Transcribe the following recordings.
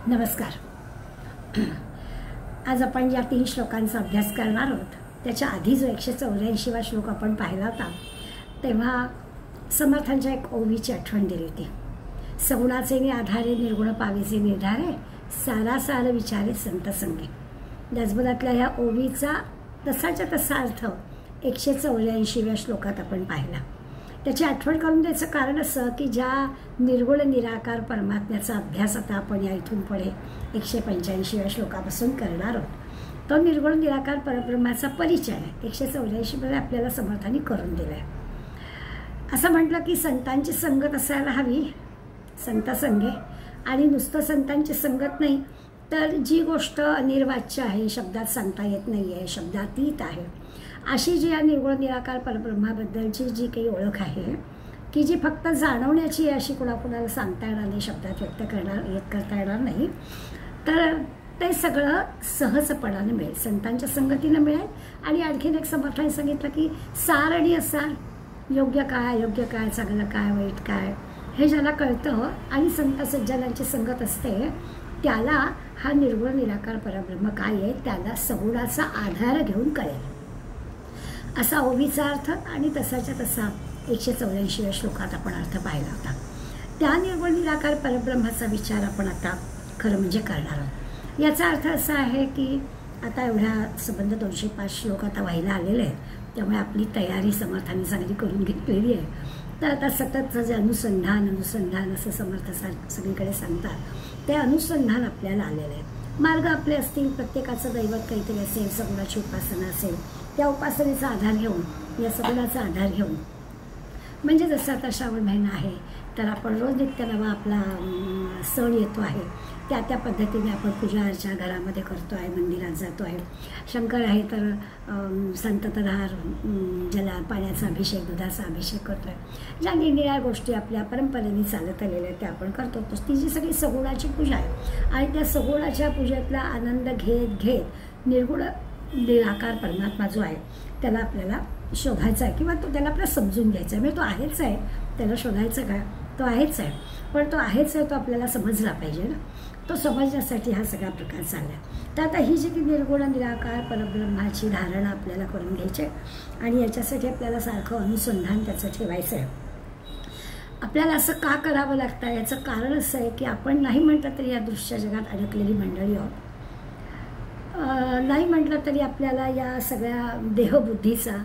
नमस्कार. आज आपण ज्या 3 श्लोकांचा अभ्यास करणार आहोत त्याच्या आधी जो 184वा श्लोक आपण पाहिला होता तेव्हा समर्थांच्या एक ओवीची आठवण दिली होती. सगुणाचे आधारे निर्गुण पावीचे निर्धारे सारासार विचारे संत संगे. दासबोधातल्या ह्या ओवीचा तसाच्या तसा अर्थ 184व्या श्लोकात आपण पाहिला. त्याची आठवण करून द्यायचं कारण असं की ज्या निर्गुण निराकार परमात्म्याचा अभ्यास आता आपण या इथून पुढे 185व्या श्लोकापासून करणार आहोत तो निर्गुण निराकार परब्रह्माचा परिचय 184मध्ये आपल्याला समर्थांनी करून दिला आहे. असं म्हटलं की संतांची संगत असायला हवी, संत संगे, आणि नुसतं संतांची संगत नाही तर जी गोष्ट अनिर्वाच्य आहे, शब्दात सांगता येत नाही आहे, शब्दातीत आहे, अशी जी या निर्गुण निराकार परब्रह्माबद्दलची जी काही ओळख आहे की जी फक्त जाणवण्याची आहे, अशी कुणाकुणाला सांगता येणार नाही, शब्दात व्यक्त करता येणार नाही, तर ते सगळं सहजपणाने मिळेल, संतांच्या संगतीनं मिळेल. आणि आणखीन एक समर्थाने सांगितलं की सार आणि असार, योग्य काय अयोग्य काय, चांगलं काय वाईट काय, हे ज्याला कळतं आणि संत सज्जनांची संगत असते त्याला हा निर्गुण निराकार परब्रह्म काय आहे त्याला सगुणाचा आधार घेऊन कळेल, असा ओवीचा अर्थ. आणि तसाच्या तसा 184व्या श्लोकात आपण अर्थ पाहिला होता. त्या निर्गुण निराकार परब्रह्माचा विचार आपण आता खरं म्हणजे करणार आहोत. याचा अर्थ असा आहे की आता एवढ्या संबंध 205 श्लोक आता व्हायला आलेले आहेत, त्यामुळे आपली तयारी समर्थांनी चांगली करून घेतलेली आहे. तर आता सततचं जे अनुसंधान असं समर्थ सगळीकडे सांगतात ते अनुसंधान आपल्याला आलेलं आहे. मार्ग आपले असतील, प्रत्येकाचं दैवत काहीतरी असेल, सगुणाची उपासना असेल, त्या उपासनेचा आधार घेऊन, या सगुणाचा आधार घेऊन, म्हणजे जसं आता श्रावण महिना आहे तर आपण रोज नित्य नवा आपला सण येतो आहे, त्या पद्धतीने आपण पूजा अर्चा घरामध्ये करतो आहे, मंदिरात जातो आहे. शंकर आहे तर संततधार जला पाण्याचा अभिषेक, दुधाचा अभिषेक करतो आहे. ज्या निरनिळ्या गोष्टी आपल्या परंपरेने चालत आलेल्या त्या आपण करतो. ती जी सगळी सगुणाची पूजा आहे आणि त्या सगुणाच्या पूजेतला आनंद घेत निर्गुण निराकार परमात्मा जो आहे त्याला आपल्याला शोधायचा आहे किंवा तो त्याला आपल्याला समजून घ्यायचा आहे. म्हणजे तो आहेच आहे, त्याला शोधायचं काय, तो आहेच आहे, पण तो आहेच आहे तो आपल्याला समजला पाहिजे ना. तो समजण्यासाठी हा सगळा प्रकार चालला आहे. तर आता ही जी की निर्गुण निराकार परब्रह्माची धारणा आपल्याला करून घ्यायची आहे आणि याच्यासाठी आपल्याला सारखं अनुसंधान त्याचं ठेवायचं आहे. आपल्याला असं का करावं लागतं याचं कारण असं आहे की आपण नाही म्हटलं तरी या दृश्य जगात अडकलेली मंडळी आहोत. नाही म्हटलं तरी आपल्याला या सगळ्या देहबुद्धीचा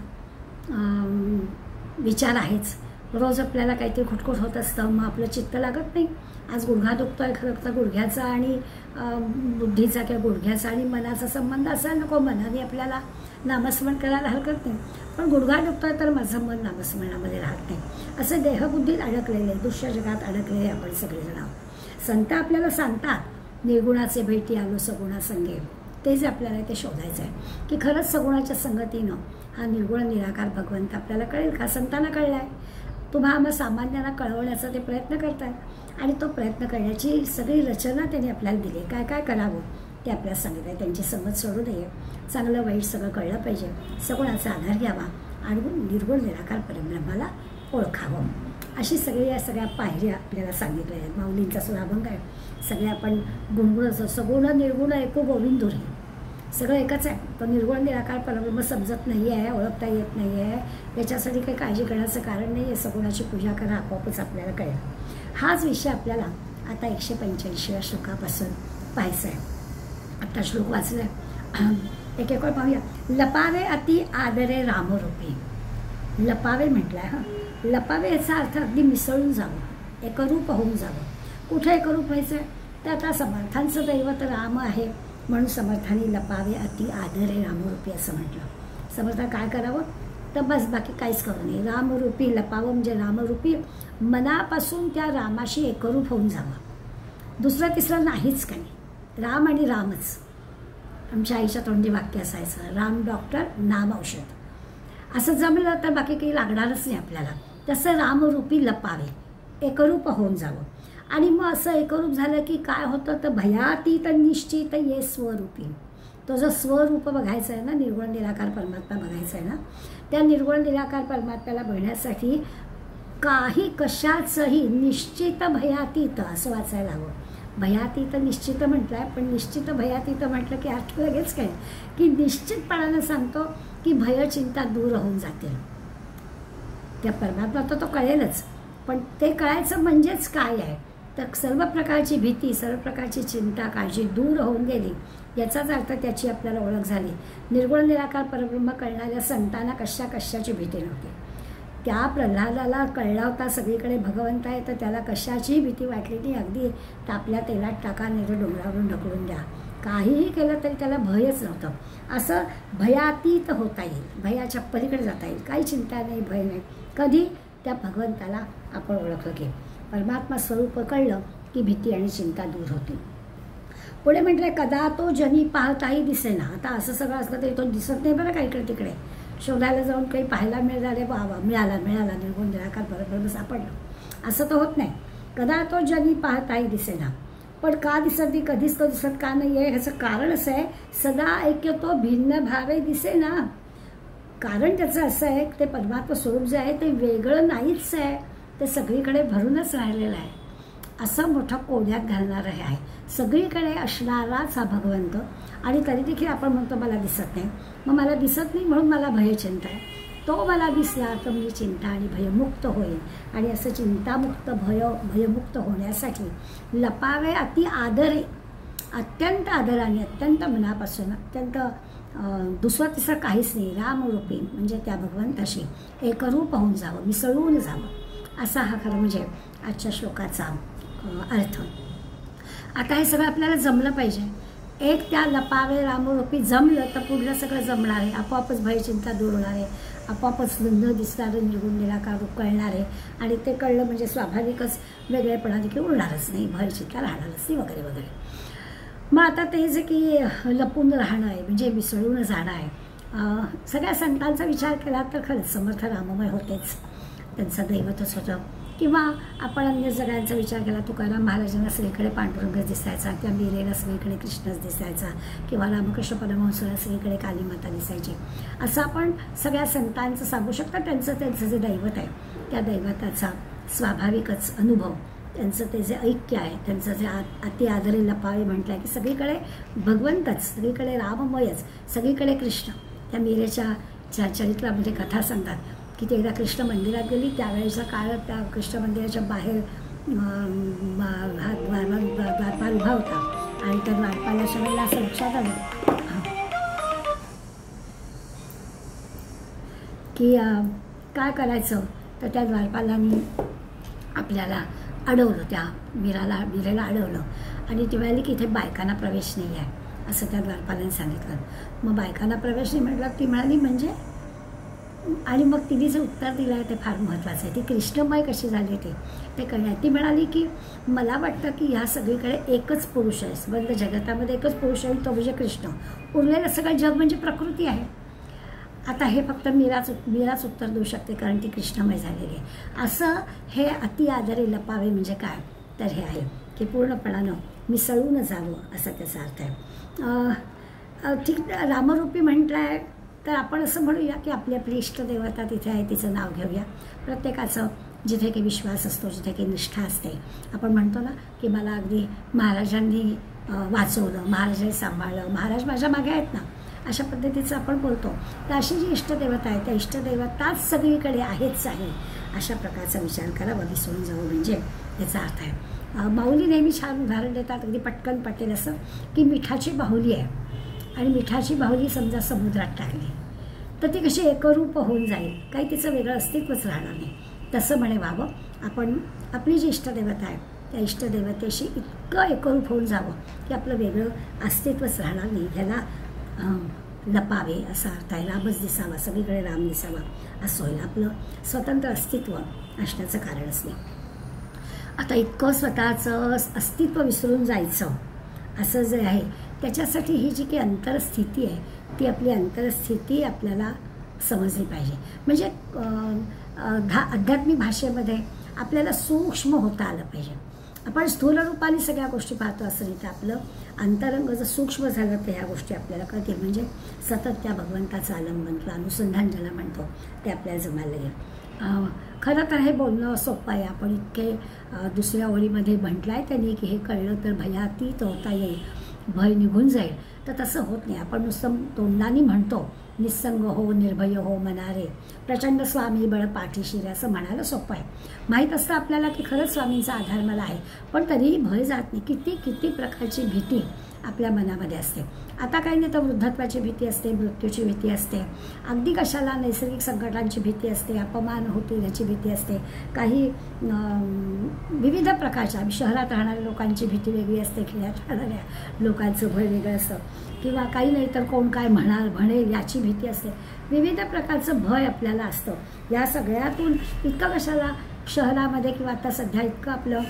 विचार आहेच. रोज आपल्याला काहीतरी खुटखुट होत असतं, मग आपलं चित्त लागत नाही. आज गुडघा दुखतोय, खरं तर गुडघ्याचा आणि बुद्धीचा किंवा गुडघ्याचा आणि मनाचा संबंध असायला नको. मनाने आपल्याला नामस्मरण करायला हरकत नाही, पण गुडघा दुखतोय तर माझं मन नामस्मरणामध्ये राहत नाही. असं देहबुद्धीत अडकलेले, दृश्य जगात अडकलेले आपण सगळेजण आहोत. संत आपल्याला सांगतात निर्गुणाचे भेटी आलो सगुणा संगे, ते जे आपल्याला ते शोधायचं आहे की खरंच सगुणाच्या संगतीनं हा निर्गुण निराकार भगवंत आपल्याला कळेल का. संतांना कळला आहे, तुम्हा आम्हा सामान्यांना कळवण्याचा ते प्रयत्न करतात आणि तो प्रयत्न करण्याची सगळी रचना त्यांनी आपल्याला दिली. काय काय करावं ते आपल्याला सांगितलं आहे. त्यांची संगत सोडू नये, चांगलं वाईट सगळं कळलं पाहिजे, सगुणाचा आधार घ्यावा आणि निर्गुण निराकार परब्रह्माला ओळखावं, अशी सगळी या सगळ्या पायऱ्या आपल्याला सांगितल्या आहेत. माऊलींचा सुद्धा अभंग आहे, सगळे आपण गुणगुण सगुण निर्गुण एको गोविंदुरी, सगळं एकच आहे. तो निर्गुण निराकार परब्रह्म समजत नाही आहे, ओळखता येत नाही आहे, याच्यासाठी काही काळजी करण्याचं कारण नाही आहे. सगुणाची पूजा करा, आपोआपच आपल्याला कळेल. हाच विषय आपल्याला आता 185व्या श्लोकापासून पाहायचा आहे. आता श्लोक वाचलाय, एक पाहूया. लपावे अति आदरे रामरूपी. लपावे म्हटलंय. लपावे याचा अर्थ अगदी मिसळून जावं, एकरूप होऊन जावं. कुठे एकरूप व्हायचं आहे तर आता समर्थांचं दैवत राम आहे म्हणून समर्थांनी लपावे अति आदरे रामरूपी असं म्हटलं. समर्था काय करावं तर बस बाकी काहीच करू नये. रामरूपी लपावं म्हणजे रामरूपी मनापासून त्या रामाशी एकरूप होऊन जावं. दुसरं तिसरं नाहीच काही, राम आणि रामच. आमच्या आईच्या तोंडी वाक्य असायचं, राम डॉक्टर नाम औषध. असं जमलं तर बाकी काही लागणारच नाही आपल्याला. तसं रामरूपी लपावे, एकरूप होऊन जावं. आणि मग असं एकरूप झालं की काय होतं तर भयातीत निश्चित ये स्वरूपी. तो जो स्वरूप बघायचा आहे ना, निर्गुण निराकार परमात्मा बघायचा आहे ना, त्या निर्गुण निराकार परमात्म्याला बघण्यासाठी काही कशाचंही निश्चित भयातीत असं वाचायला हवं. भयातीत निश्चित म्हटलं आहे, पण निश्चित भयातीत म्हटलं की अर्थ लगेच काय की निश्चितपणानं सांगतो की भय चिंता दूर होऊन जातील. त्या परमात्मा तो कळेलच, पण ते कळायचं म्हणजेच काय आहे तर सर्व प्रकारची भीती, सर्व प्रकारची चिंता, काळजी दूर होऊन गेली याचाच अर्थ त्याची आपल्याला ओळख झाली. निर्गुण निराकार परब्रह्म कळणाऱ्या संतांना कशाची भीती नव्हती. त्या प्रल्हादाला कळला होता सगळीकडे भगवंत आहे, तर त्याला कशाचीही भीती वाटली नाही. अगदी तापल्या तेलात टाका, नाही तर डोंगरावरून ढकलून द्या, काहीही केलं तरी त्याला भयच नव्हतं. असं भयातीत होता येईल, भयाच्या पलीकडे जाता येईल, काही चिंता नाही, भय नाही. कधी त्या भगवंताला आपण ओळखलं की परमात्मा स्वरूप कळलं की भीती आणि चिंता दूर होती. पुढे म्हटलं कदा तो जनी पाहताही दिसेना. आता असं सगळं असलं तरी तो दिसत नाही बरं का इकडे तिकडे. शोधायला जाऊन काही पाहायला मिळाले, बाबा मिळाला निर्गुण निराकार परब्रह्म सापडलं असं तर होत नाही. कदा तो जनी पाहताही दिसेना. पण का दिसत नाही, कधीच तो दिसत का नाही आहे ह्याचं कारण असं आहे, सदा ऐक्यतो भिन्न भावे दिसेना. कारण त्याचं असं आहे ते परमात्मा स्वरूप जे आहे ते वेगळं नाहीच आहे, ते सगळीकडे भरूनच राहिलेलं आहे. असं मोठं कोड्यात घालणारं हे आहे. सगळीकडे असणाराच हा भगवंत, आणि तरी देखील आपण म्हणतो मला दिसत नाही. मग मला दिसत नाही म्हणून मला भयचिंता आहे. तो मला दिसला तर मी चिंता आणि भयमुक्त होईल. आणि असं चिंतामुक्त भयमुक्त होण्यासाठी लपावे अति आदरे, अत्यंत आदराने, अत्यंत मनापासून, अत्यंत दुसरं तिसरं काहीच नाही, रामरूपी म्हणजे त्या भगवंताशी एकरूप होऊन जावं, मिसळून जावं, असा हा खरं म्हणजे आजच्या श्लोकाचा अर्थ. आता हे सगळं आपल्याला जमलं पाहिजे. एक त्या लपावे रामरूपी जमलं तर पुढलं सगळं जमणार आहे. आपोआपच भयचिंता दूर होणार आहे, आपोआपच न दिसणारं निर्गुण निराकार रूप कळणार आहे. आणि ते कळलं म्हणजे स्वाभाविकच वेगळेपणा देखील उरणारच नाही, भयचिंता राहणारच नाही वगैरे वगैरे. मग आता ते जे की लपून राहणं आहे म्हणजे मिसळून जाणं आहे. सगळ्या संतांचा विचार केला तर खरंच समर्थ राममय होतेच, त्यांचं दैवतच होतं. किंवा आपण अन्य सगळ्यांचा विचार केला, तुकाराम महाराजांना सगळीकडे पांडुरंगच दिसायचा, त्या मीरेला सगळीकडे कृष्णच दिसायचा, किंवा रामकृष्ण परमहंसाला सगळीकडे कालीमाता दिसायची. असं आपण सगळ्या संतांचं सांगू शकतो. त्यांचं जे दैवत आहे त्या दैवताचा स्वाभाविकच अनुभव, त्यांचं ते जे ऐक्य आहे, त्यांचं जे अति आदरे लपावे म्हटलं आहे की सगळीकडे भगवंतच, सगळीकडे राममयच, सगळीकडे कृष्ण. त्या मीरेच्या ज्या चरित्रामध्ये कथा सांगतात की ते एकदा कृष्ण मंदिरात गेली, त्यावेळेचा काळ त्या कृष्ण मंदिराच्या बाहेर द्वारपाल उभा होता आणि त्या द्वारपालाच्या वेळेला असं लक्षात आलं की काय करायचं. तर त्या द्वारपालांनी आपल्याला अडवलं, त्या मीरेला अडवलं आणि ती म्हणाली की इथे बायकांना प्रवेश नाही आहे असं त्या द्वारपालांनी सांगितलं. मग बायकांना प्रवेश नाही म्हटलं, ती म्हणाली म्हणजे, आणि मग तिने जे उत्तर दिलं आहे ते फार महत्त्वाचं आहे. ती कृष्णमय कशी झाली ते कळण्यात. ती म्हणाली की मला वाटतं की ह्या सगळीकडे एकच पुरुष आहे, बंद जगतामध्ये एकच पुरुष आहे, तो म्हणजे कृष्ण. उरलेलं सगळं जग म्हणजे प्रकृती आहे. आता हे फक्त मीराच उत्तर देऊ शकते, कारण ती कृष्णमय झालेली आहे. असं हे अति आदरे लपावे म्हणजे काय तर हे आहे की पूर्णपणानं मिसळून जावं असा त्याचा अर्थ आहे. ठीक, रामरूपी म्हटलं आहे तर आपण असं म्हणूया की आपली आपली इष्टदेवता तिथे आहे, तिचं नाव घेऊया. प्रत्येकाचं जिथे काही विश्वास असतो, जिथे काही निष्ठा असते, आपण म्हणतो ना की मला अगदी महाराजांनी वाचवलं, महाराजांनी सांभाळलं, महाराज माझ्या मागे आहेत ना, अशा पद्धतीचं आपण बोलतो. तर अशी जी इष्टदेवता आहे त्या इष्टदेवताच सगळीकडे आहेच आहे, अशा प्रकारचा विचार करावा, विसरून जावं म्हणजे याचा अर्थ आहे. बाहुली नेहमी छान उदाहरण देतात, अगदी पटकन पटेल असं, की मिठाची बाहुली आहे आणि मिठाची बाहुली समजा समुद्रात टाकली तर ती कशी एकरूप होऊन जाईल, काही तिचं वेगळं अस्तित्वच राहणार नाही. तसं म्हणे व्हावं, आपण आपली जी इष्टदेवता आहे त्या इष्टदेवतेशी इतकं एकरूप होऊन जावं की आपलं वेगळं अस्तित्वच राहणार नाही. ह्याला लपावे असा अर्थ आहे. रामच दिसावा, सगळीकडे राम दिसावा असं होईल, आपलं स्वतंत्र अस्तित्व असण्याचं कारणच नाही. आता इतकं स्वतःचं अस्तित्व विसरून जायचं असं जे आहे त्याच्यासाठी ही जी काही अंतरस्थिती आहे ती आपली अंतरस्थिती आपल्याला समजली पाहिजे. म्हणजे आध्यात्मिक भाषेमध्ये आपल्याला सूक्ष्म होता आलं पाहिजे. आपण स्थूल रूपाने सगळ्या गोष्टी पाहतो असं नाही, तर आपलं अंतरंग जर सूक्ष्म झालं तर ह्या गोष्टी आपल्याला कळतील. म्हणजे सतत त्या भगवंताचं आलंबन किंवा अनुसंधान ज्याला म्हणतो ते आपल्याला जमायला लागेल. खरं तर हे बोलणं सोपं आहे. आपण इतके दुसऱ्या ओळीमध्ये म्हटलं आहे त्यांनी की हे कळलं तर भयातीत होता येईल, भय निघून जाईल. तर तसं होत नाही. आपण नुसतं तोंडाने म्हणतो निस्संग हो, निर्भय हो मनारे, प्रचंड स्वामी बळ पाठीशी रे, असं म्हणायला सोपं आहे. माहीत असतं आपल्याला की खरंच स्वामींचा आधार मला आहे, पण तरीही भय जात नाही. किती किती प्रकारची भीती आपल्या मनामध्ये असते. आता काही नाही तर वृद्धत्वाची भीती असते, मृत्यूची भीती असते, अगदी कशाला नैसर्गिक संकटांची भीती असते, अपमान होतील याची भीती असते, काही विविध प्रकारच्या शहरात राहणाऱ्या लोकांची भीती वेगळी असते, खेड्यात राहणाऱ्या लोकांचं भय वेगळं असतं, किंवा काही नाही तर कोण काय म्हणेल याची भीती असते. विविध प्रकारचं भय आपल्याला असतं. या सगळ्यातून इतकं कशाला शहरामध्ये किंवा आता सध्या इतकं आपलं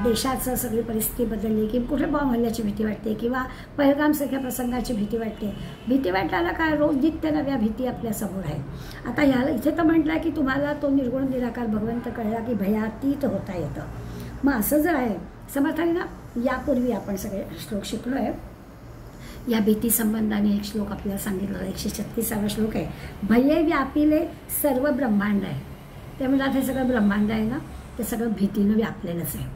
देशाचं सगळी परिस्थिती बदलली की कुठे बॉम्ब हल्ल्याची भीती वाटते किंवा पहलगामसारख्या प्रसंगाची भीती वाटते. भीती वाटायला काय, रोज नित्य नव्या भीती आपल्यासमोर आहे. आता ह्याला इथे तर म्हटलं की तुम्हाला तो निर्गुण निराकार भगवंत कळला की भयातीत होता येतं. मग असं जर आहे समर्थाने ना, यापूर्वी आपण सगळे श्लोक शिकलो आहे. या भीती संबंधाने एक श्लोक आपल्याला सांगितलं, 136वा श्लोक आहे. भये व्यापिले सर्व ब्रह्मांड आहे. ते म्हणतात हे सगळं ब्रह्मांड आहे ना, ते सगळं भीतीनं व्यापलेलंच आहे.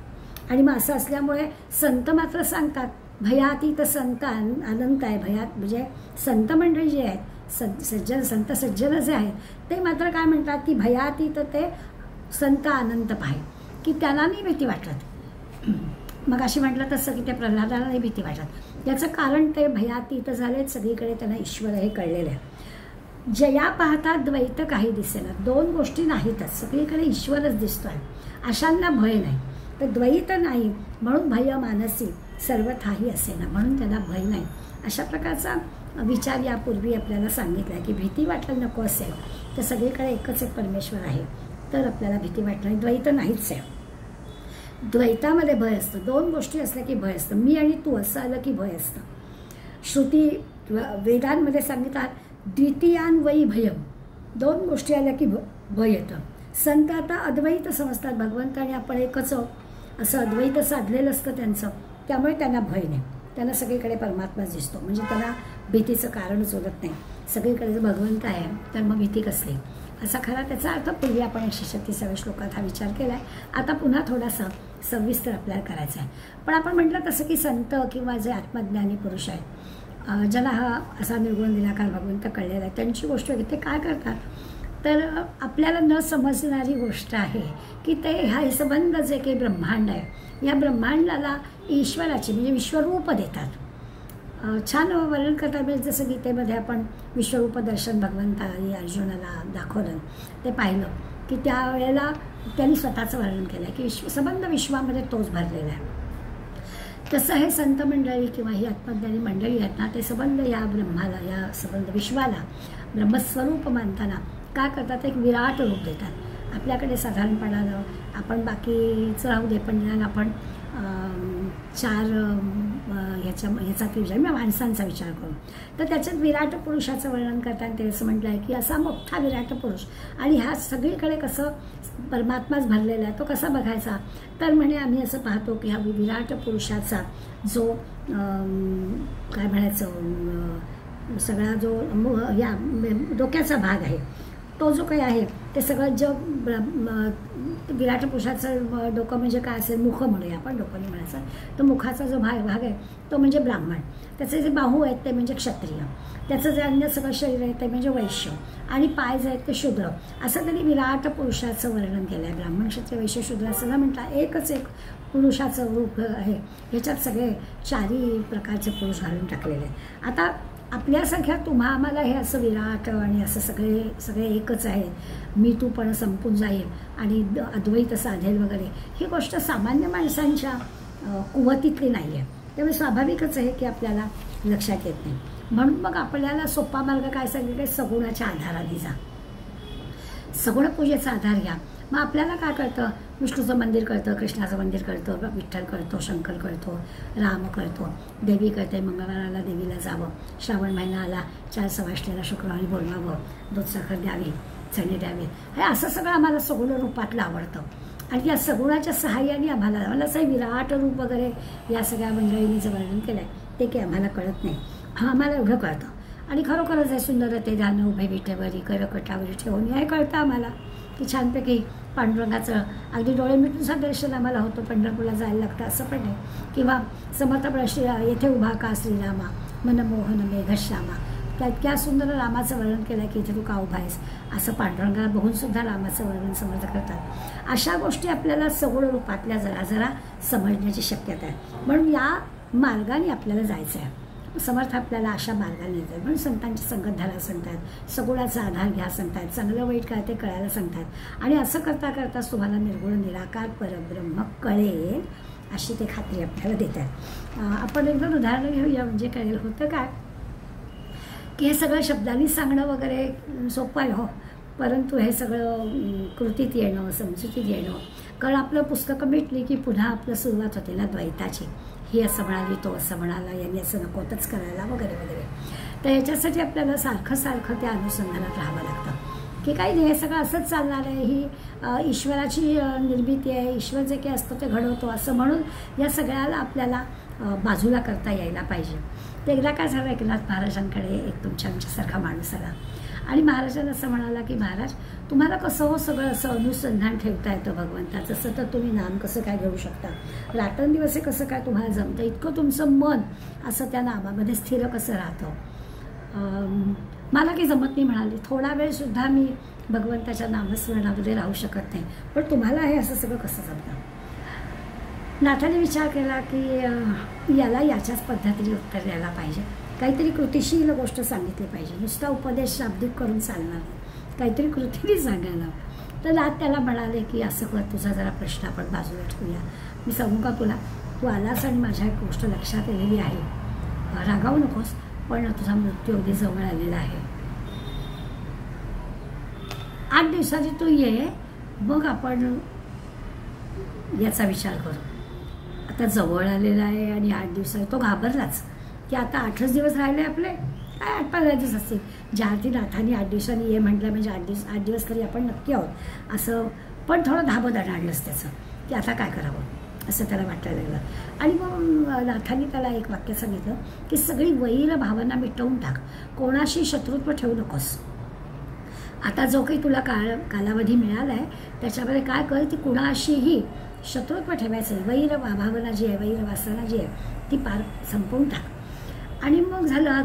आणि मग असं असल्यामुळे संत मात्र सांगतात भयातीत संत अनंत आहे. भयात म्हणजे संत मंडळी जे आहेत, संत सज्जन जे आहेत ते मात्र काय म्हणतात की भयातीत ते संत अनंत पाहे, की त्यांना नाही भीती वाटत. मग अशी म्हटलं तसं की त्या प्रल्हादाला नाही भीती वाटत. याचं कारण ते भयातीत झालेत, सगळीकडे त्यांना ईश्वर हे कळलेलं आहे. जया पाहता द्वैत काही दिसेना, दोन गोष्टी नाहीतच, सगळीकडे ईश्वरच दिसतोय, अशांना भय नाही. तर द्वैत नाही म्हणून भय मानसी सर्वथाही असेना, म्हणून त्याला भय नाही. अशा प्रकारचा विचार यापूर्वी आपल्याला सांगितला की भीती वाटायला नको असेल तर सगळीकडे एकच एक परमेश्वर आहे, तर आपल्याला भीती वाटणार. द्वैत नाहीच आहे. द्वैतामध्ये भय असतं. दोन गोष्टी असल्या की भय असतं. मी आणि तू असं आलं की भय असतं. श्रुती वेदांमध्ये सांगतात द्वितीयान वै भयम, दोन गोष्टी आल्या की भय येतं. संत आता अद्वैत समजतात, भगवंत आणि आपण एकच असं अद्वैत साधलेलं असतं त्यांचं, त्यामुळे त्यांना भय नाही. त्यांना सगळीकडे परमात्माच दिसतो, म्हणजे त्यांना भीतीचं कारणच उरत नाही. सगळीकडे जर भगवंत आहे तर मग भीती कसली, असा खरा त्याचा अर्थ पूर्वी आपण 136व्या श्लोकात हा विचार केला आहे. आता पुन्हा थोडासा सविस्तर आपल्याला करायचा आहे. पण आपण म्हटलं तसं की संत किंवा जे आत्मज्ञानी पुरुष आहेत, ज्याला हा असा निर्गुण निराकार भगवंत कळलेला आहे, त्यांची गोष्ट ते काय करतात तर आपल्याला न समजणारी गोष्ट आहे की ते हे संबंध जे काही ब्रह्मांड आहे, या ब्रह्मांडाला ईश्वराची म्हणजे विश्वरूप देतात. छान वर्णन करतात. म्हणजे जसं गीतेमध्ये आपण विश्वरूप दर्शन भगवंतानी अर्जुनाला दाखवलं, ते पाहिलं की त्यावेळेला त्यांनी स्वतःचं वर्णन केलं की संबंध विश्वामध्ये तोच भरलेला आहे. तसं हे संत मंडळी किंवा ही आत्मज्ञानी मंडळी आहेत ना, ते संबंध या ब्रह्माला, या संबंध विश्वाला ब्रह्मस्वरूप मानताना काय करतात, एक विराट रूप देतात. आपल्याकडे साधारणपणानं आपण बाकीचं राहू दे, पण निदान आपण ह्याचा विचार माणसांचा विचार करू तर त्याच्यात विराट पुरुषाचं वर्णन करताना ते असं म्हटलं आहे की असा मोठा विराट पुरुष आणि ह्या सगळीकडे कसं परमात्माच भरलेला आहे, तो कसा बघायचा तर म्हणे आम्ही असं पाहतो की हा विराट पुरुषाचा जो काय म्हणायचं सगळा जो या डोक्याचा भाग आहे, तो जो काही आहे ते सगळं जग विराट पुरुषाचं डोकं म्हणजे काय असेल, मुख म्हणूया आपण, डोकं नाही म्हणायचं. तर मुखाचा जो भाग आहे तो म्हणजे ब्राह्मण, त्याचे जे बाहू आहेत ते म्हणजे क्षत्रिय, त्याचं जे अन्य सगळं शरीर आहे ते म्हणजे वैश्य, आणि पाय जे आहेत ते शूद्र. असं त्यांनी विराट पुरुषाचं वर्णन केलं आहे. ब्राह्मण, क्षत्रिय, वैश्य, शूद्र असं न म्हणता एकच एक पुरुषाचं रूप आहे. ह्याच्यात सगळे चारही प्रकारचे पुरुष घालून टाकलेले आहेत. आता आपल्यासारख्या तुम्हा आम्हाला हे असं विराट आणि असं सगळे एकच आहे, मी तू पण संपून जाईल आणि अद्वैत साधेल वगैरे, ही गोष्ट सामान्य माणसांच्या कुवतीतली नाही आहे. त्यामुळे स्वाभाविकच आहे की आपल्याला लक्षात येत नाही. म्हणून मग आपल्याला सोपा मार्ग काय सांगितलं, सगुणाच्या आधाराने जा, सगुण पूजेचा आधार घ्या. मग आपल्याला काय कळतं, विष्णूचं मंदिर कळतं, कृष्णाचं मंदिर कळतं, विठ्ठल कळतो, शंकर कळतो, राम कळतो, देवी कळते, मंगळवाराला देवीला जावं, श्रावण महिना आला 4 सवाष्णीला शुक्रवारी बोलवावं, दूध साखर द्यावी, चणे द्यावे, हे असं सगळं आम्हाला सगुण रूपातलं आवडतं. आणि या सगुणाच्या सहाय्याने आम्हाला असं विराट रूप वगैरे या सगळ्या मंडळींनी जे वर्णन केलं आहे ते काही आम्हाला कळत नाही. आम्हाला एवढं कळतं आणि खरोखरच आहे सुंदर ते ध्यान उभे विठेवरी करकटावरी ठेवून हे कळतं आम्हाला की छानपैकी पांडुरंगाचं अगदी डोळे मिटून सुद्धा दर्शन आम्हाला होतं, पंढरपूरला जायला लागतं असं पण नाही. किंवा समर्थ श्री येथे उभा का श्रीरामा मनमोहन मेघश्यामा, त्या इतक्या सुंदर रामाचं वर्णन केलं की इथे तू का उभा आहेस, असं पांडुरंगाला बघून सुद्धा रामाचं वर्णन समर्थ करतात. अशा गोष्टी आपल्याला सगुण रूपातल्या जरा जरा समजण्याची शक्यता आहे. म्हणून या मार्गाने आपल्याला जायचं आहे. समर्थ आपल्याला अशा मार्गाने येतात. म्हणून संतांची संगत धरा सांगतात, सगुणाचा आधार घ्या सांगतात, चांगलं वाईट काय ते कळायला सांगतात. आणि असं करता करताच तुम्हाला निर्गुण निराकार परब्रह्म कळेल अशी ते खात्री आपल्याला देतात. आपण एकदम उदाहरणं घेऊया म्हणजे कळेल. होतं काय की हे सगळं शब्दांनी सांगणं वगैरे सोपं आहे हो, परंतु हे सगळं कृतीत येणं, समजुतीत येणं. कारण आपलं पुस्तकं भेटली की पुन्हा आपलं सुरुवात होते ना द्वैताची. ही असं म्हणाली, तो असं म्हणाला, यांनी असं नकोतच करायला वगैरे वगैरे. तर याच्यासाठी आपल्याला सारखं सारखं त्या अनुसंधानात राहावं लागतं की काही नाही, हे सगळं असंच चालणार आहे, ही ईश्वराची निर्मिती आहे, ईश्वर जे काही असतं ते घडवतो असं म्हणून या सगळ्याला आपल्याला बाजूला करता यायला पाहिजे. तर एकदा काय झालं, एकनाथ महाराजांकडे एक तुमच्या आमच्यासारखा माणूस आला आणि महाराजांना असं म्हणाला की महाराज तुम्हाला कसं हो सगळं असं अनुसंधान ठेवता येतं भगवंताचं, असं तर तुम्ही नाम कसं काय घेऊ शकता, रात्रंदिवस कसं काय तुम्हाला जमतं, इतकं तुमचं मन असं त्या नामामध्ये स्थिर कसं राहतं. मला काही जमत नाही म्हणाले, थोडा वेळसुद्धा मी भगवंताच्या नामस्मरणामध्ये राहू शकत नाही, पण तुम्हाला हे असं सगळं कसं जमतं. नाथाने विचार केला की याला याच्याच पद्धतीने उत्तर द्यायला पाहिजे, काहीतरी कृतिशील गोष्ट सांगितली पाहिजे, नुसता उपदेश शाब्दिक करून चालणार नाही, काहीतरी कृतीने सांगायला. तर नाथ त्याला म्हणाले की असं कर, तुझा जरा प्रश्न आपण बाजूला ठेवूया, मी सांगू का तुला, तू आलास आणि माझ्या एक गोष्ट लक्षात आलेली आहे, रागावू नकोस, पण तुझा मृत्यू अगदी जवळ आलेला आहे. 8 दिवसाची तू ये, मग आपण याचा विचार करू. आता जवळ आलेला आहे आणि 8 दिवसात तो घाबरलाच की आता 8च दिवस राहिले आपले, काय 8-15 दिवस असतील. ज्या अर्थी नाथांनी 8 दिवसांनी ये म्हटलं म्हणजे 8 दिवस तरी आपण नक्की आहोत असं, पण थोडं धाबदण आणलंच त्याचं की आता काय करावं असं त्याला वाटायला लागलं. आणि मग नाथांनी त्याला एक वाक्य सांगितलं की सगळी वैर भावना मिटवून टाक, कोणाशी शत्रुत्व ठेवू नकोस. आता जो काही तुला कालावधी मिळाला आहे त्याच्यामध्ये काय कर, ती कुणाशीही शत्रुत्व ठेवायचं आहे, वैर भावना जी आहे, वैर वासना जी आहे ती पार संपवून टाक. आणि मग झालं, हा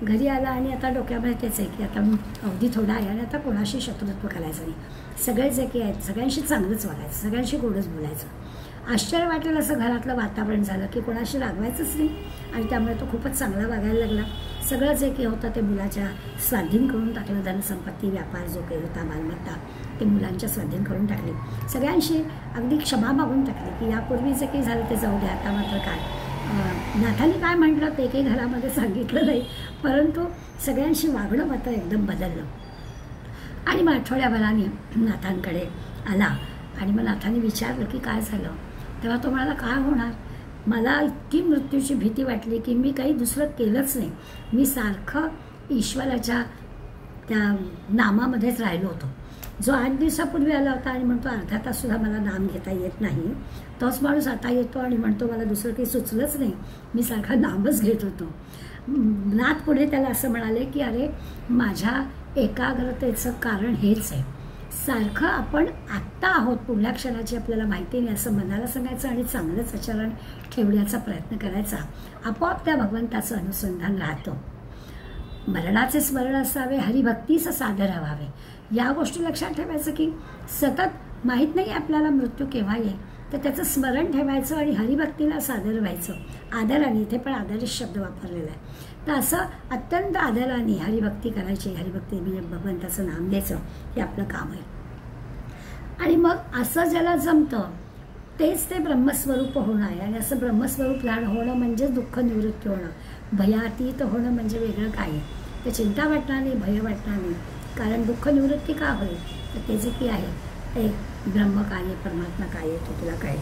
घरी आला आणि आता डोक्यामध्ये तेच आहे की आता अवधी थोडा आहे आणि आता कोणाशी शत्रुत्व करायचं नाही, सगळे जे काही आहेत सगळ्यांशी चांगलंच वागायचं, सगळ्यांशी गोडच बोलायचं. आश्चर्य वाटेल असं घरातलं वातावरण झालं की कोणाशी रागवायचंच नाही आणि त्यामुळे तो खूपच चांगला वागायला लागला. सगळं जे काही होतं ते मुलाच्या स्वाधीन करून टाकलं, धनसंपत्ती, व्यापार जो काही होता, मालमत्ता ते मुलांच्या स्वाधीन करून टाकली. सगळ्यांशी अगदी क्षमा मागून टाकली की यापूर्वी जे काही झालं ते जाऊ द्या, आता मात्र काय. नाथांनी काय म्हटलं ते काही घरामध्ये सांगितलं नाही, परंतु सगळ्यांशी वागणं मात्र एकदम बदललं. आणि मग आठवड्याभराने नाथांकडे आला आणि मग नाथांनी विचारलं की काय झालं. तेव्हा तो म्हणाला, काय होणार, मला इतकी मृत्यूची भीती वाटली की मी काही दुसरं केलंच नाही, मी सारखं ईश्वराच्या त्या नामामध्येच राहिलो होतो. जो 8 दिवसापूर्वी आला होता आणि म्हणतो अर्धा ताससुद्धा मला नाम घेता येत नाही, तोच माणूस आता येतो आणि म्हणतो मला दुसरं काही सुचलंच नाही, मी सारखा नामच घेत होतो. नाथ पुढे त्याला असं म्हणाले की अरे माझ्या एकाग्रतेचं कारण हेच आहे, सारखं आपण आत्ता आहोत, पुढल्या क्षणाची आपल्याला माहिती नाही असं मनाला सांगायचं आणि चांगलंच आचरण ठेवण्याचा प्रयत्न करायचा. आपोआप त्या भगवंताचं अनुसंधान राहतं. मरणाचे स्मरण असावे, हरिभक्तीचं सादर व्हावे, या गोष्टी लक्षात ठेवायचं की सतत माहीत नाही आपल्याला मृत्यू केव्हा येईल, तर त्याचं स्मरण ठेवायचं आणि हरिभक्तीला सादर व्हायचं. आदराने, इथे पण आदरच शब्द वापरलेला आहे, तर असं अत्यंत आदराने हरिभक्ती करायची, हरिभक्ती म्हणजे भगवंताचं नाम द्यायचं, हे आपलं काम आहे. आणि मग असं ज्याला जमतं तेच ते ब्रह्मस्वरूप होणं आहे. आणि असं ब्रह्मस्वरूप होणं म्हणजे दुःख निवृत्ती होणं, भयातीत होणं म्हणजे वेगळं काय आहे, ते चिंता वाटणार नाही, भय वाटणार नाही. कारण दुःख निवृत्ती का होईल, तर ते जे की आहे ते ब्रह्मकार्य, परमात्मा कार्य, ते तुला काय.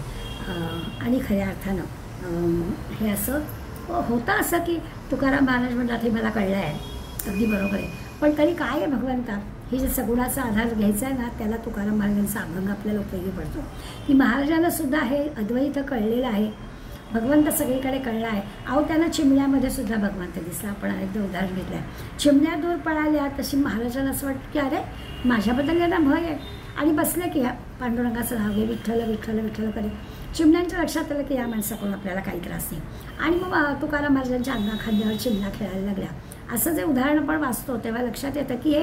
आणि खऱ्या अर्थानं हे असं होतं असं की तुकाराम महाराज म्हणतात हे मला कळलं आहे, अगदी बरोबर आहे, पण तरी काय आहे भगवंता, हे जे सगुणाचा आधार घ्यायचा आहे ना, त्याला तुकाराम महाराजांचा अभंग आपल्याला उपयोगी पडतो की महाराजांना सुद्धा हे अद्वैत कळलेलं आहे भगवंत सगळीकडे कळला आहे. अहो त्यांना चिमण्यामध्ये सुद्धा भगवंत दिसला. आपण अनेकदा उदाहरण घेतलं आहे. चिमण्या दूर पळाल्या तशी महाराजांना असं वाटतं की अरे माझ्याबद्दल यांना भय आहे, आणि बसले की पांडुरंगाचं नाव घे, विठ्ठल विठ्ठल विठ्ठल करे. चिमण्यांच्या लक्षात आलं की या माणसाकडून आपल्याला काही त्रास नाही, आणि मग तुकाराम महाराजांच्या अंगाखांद्यावर चिमण्या खेळायला लागल्या. असं जे उदाहरण आपण वाचतो तेव्हा लक्षात येतं की